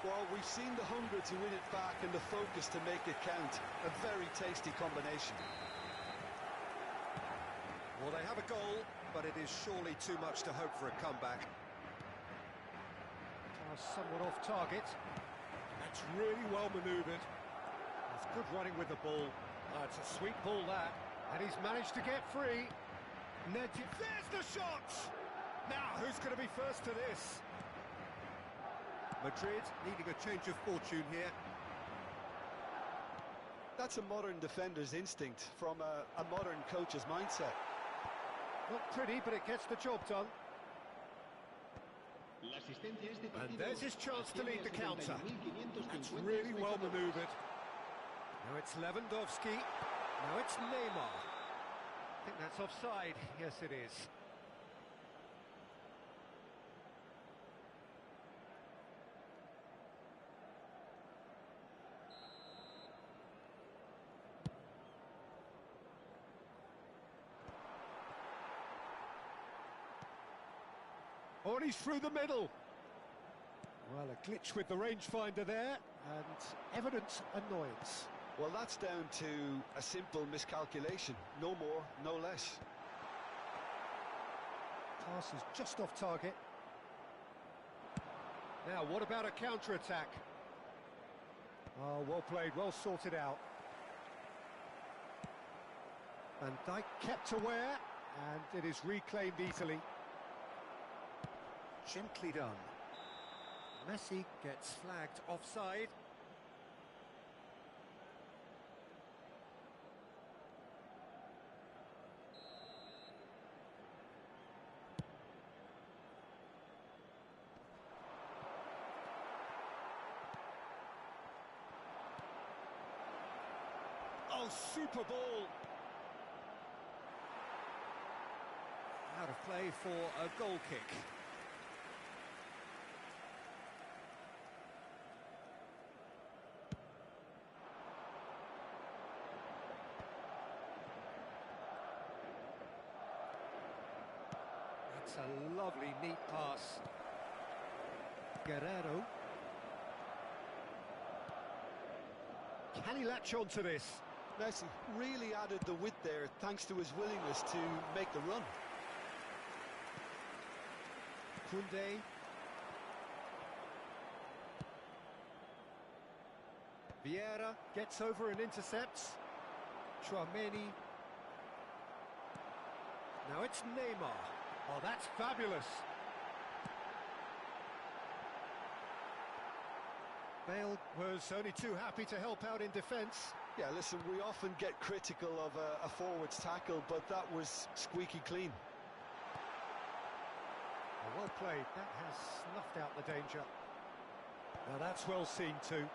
Well, we've seen the hunger to win it back and the focus to make it count. A very tasty combination. Well, they have a goal, but it is surely too much to hope for a comeback. Somewhat off target. That's really well manoeuvred. That's good running with the ball. It's a sweet ball, that. And he's managed to get free. There's the shot! Now, who's going to be first to this? Madrid needing a change of fortune here. That's a modern defender's instinct from a modern coach's mindset. Not pretty, but it gets the job done. And there's his chance to lead the counter. That's really well manoeuvred. Now it's Lewandowski. Now it's Neymar. I think that's offside. Yes, it is. Oh, and he's through the middle. Well, a glitch with the rangefinder there, and evident annoyance. Well, that's down to a simple miscalculation. No more, no less. Pass is just off target. Now, what about a counter-attack? Oh, well played, well sorted out. Van Dijk kept aware, and it is reclaimed easily. Gently done. Messi gets flagged offside. Oh, super ball. Out of play for a goal kick. It's a lovely, neat pass. Guerrero. Can he latch on to this? Messi really added the width there thanks to his willingness to make the run. Koundé. Vieira gets over and intercepts. Chouameni. Now it's Neymar. Oh, that's fabulous. Bale was only too happy to help out in defence. Yeah, listen, we often get critical of a forward's tackle, but that was squeaky clean. Oh, well played. That has snuffed out the danger. Now that's well seen too.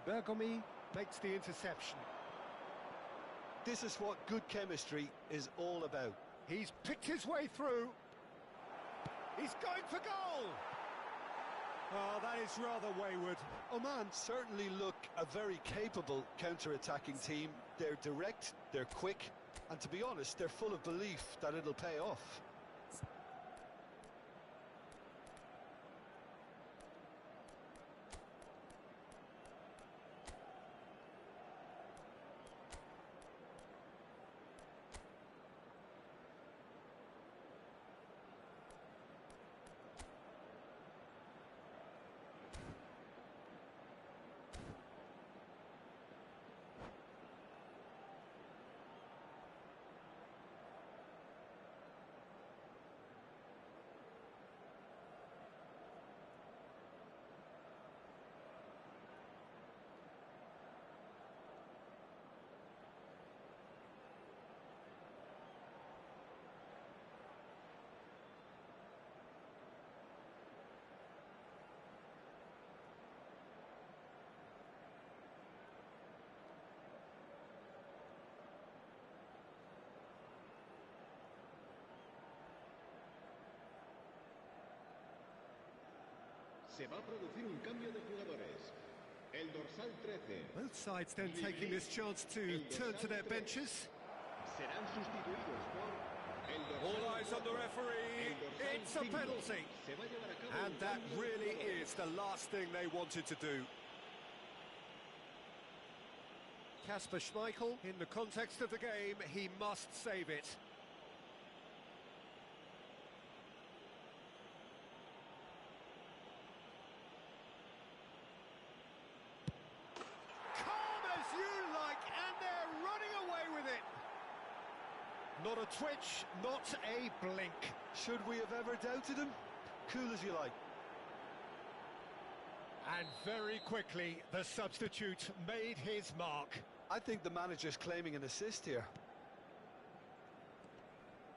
Bergomi makes the interception. this is what good chemistry is all about. He's picked his way through. He's going for goal. Oh, that is rather wayward. Oman certainly look a very capable counter-attacking team. They're direct, they're quick, and to be honest, they're full of belief that it'll pay off. Se va a producir un cambio de jugadores. El dorsal 13. Both sides then taking this chance to turn to their benches. Serán sustituidos por el dorsal. All eyes on the referee. It's a penalty. Se va a llevar a cabo And that really is the last thing they wanted to do. Kasper Schmeichel, in the context of the game, he must save it. Calm as you like, and they're running away with it. Not a twitch, not a blink. Should we have ever doubted him? Cool as you like. And very quickly, the substitute made his mark. I think the manager's claiming an assist here.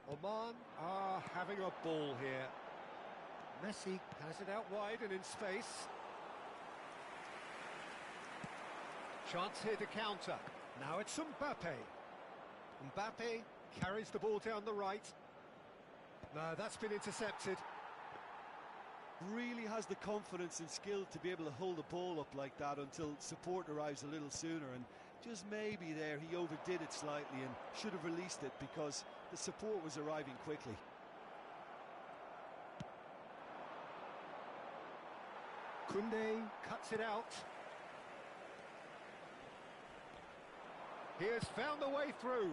Oman are having a ball here. Messi has it out wide and in space. Chance here to counter. Now it's Mbappe. Mbappe carries the ball down the right. No, that's been intercepted. Really has the confidence and skill to be able to hold the ball up like that until support arrives a little sooner, and just maybe there he overdid it slightly and should have released it because the support was arriving quickly. Koundé cuts it out. He has found the way through.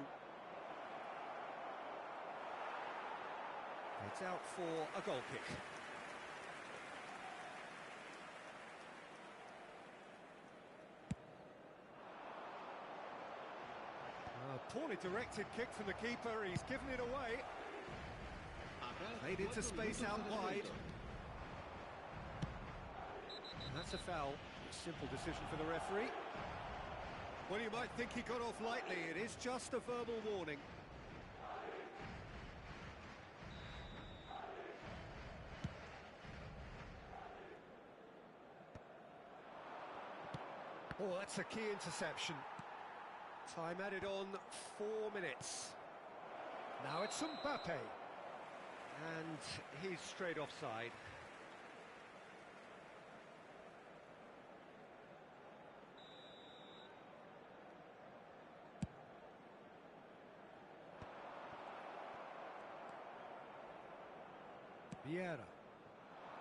It's out for a goal kick. A poorly directed kick from the keeper. He's given it away. Played into space out wide. That's a foul. Simple decision for the referee. Well, you might think he got off lightly. It is just a verbal warning. Oh, that's a key interception. Time added on 4 minutes. Now it's Mbappe. And he's straight offside. Vieira.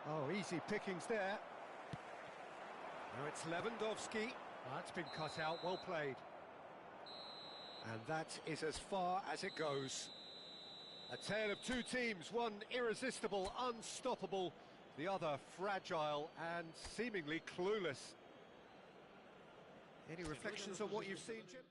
Oh, easy pickings there. Now it's Lewandowski. That's been cut out, well played. And that is as far as it goes. A tale of two teams, one irresistible, unstoppable, the other fragile and seemingly clueless. Any reflections on what you've seen, Jim?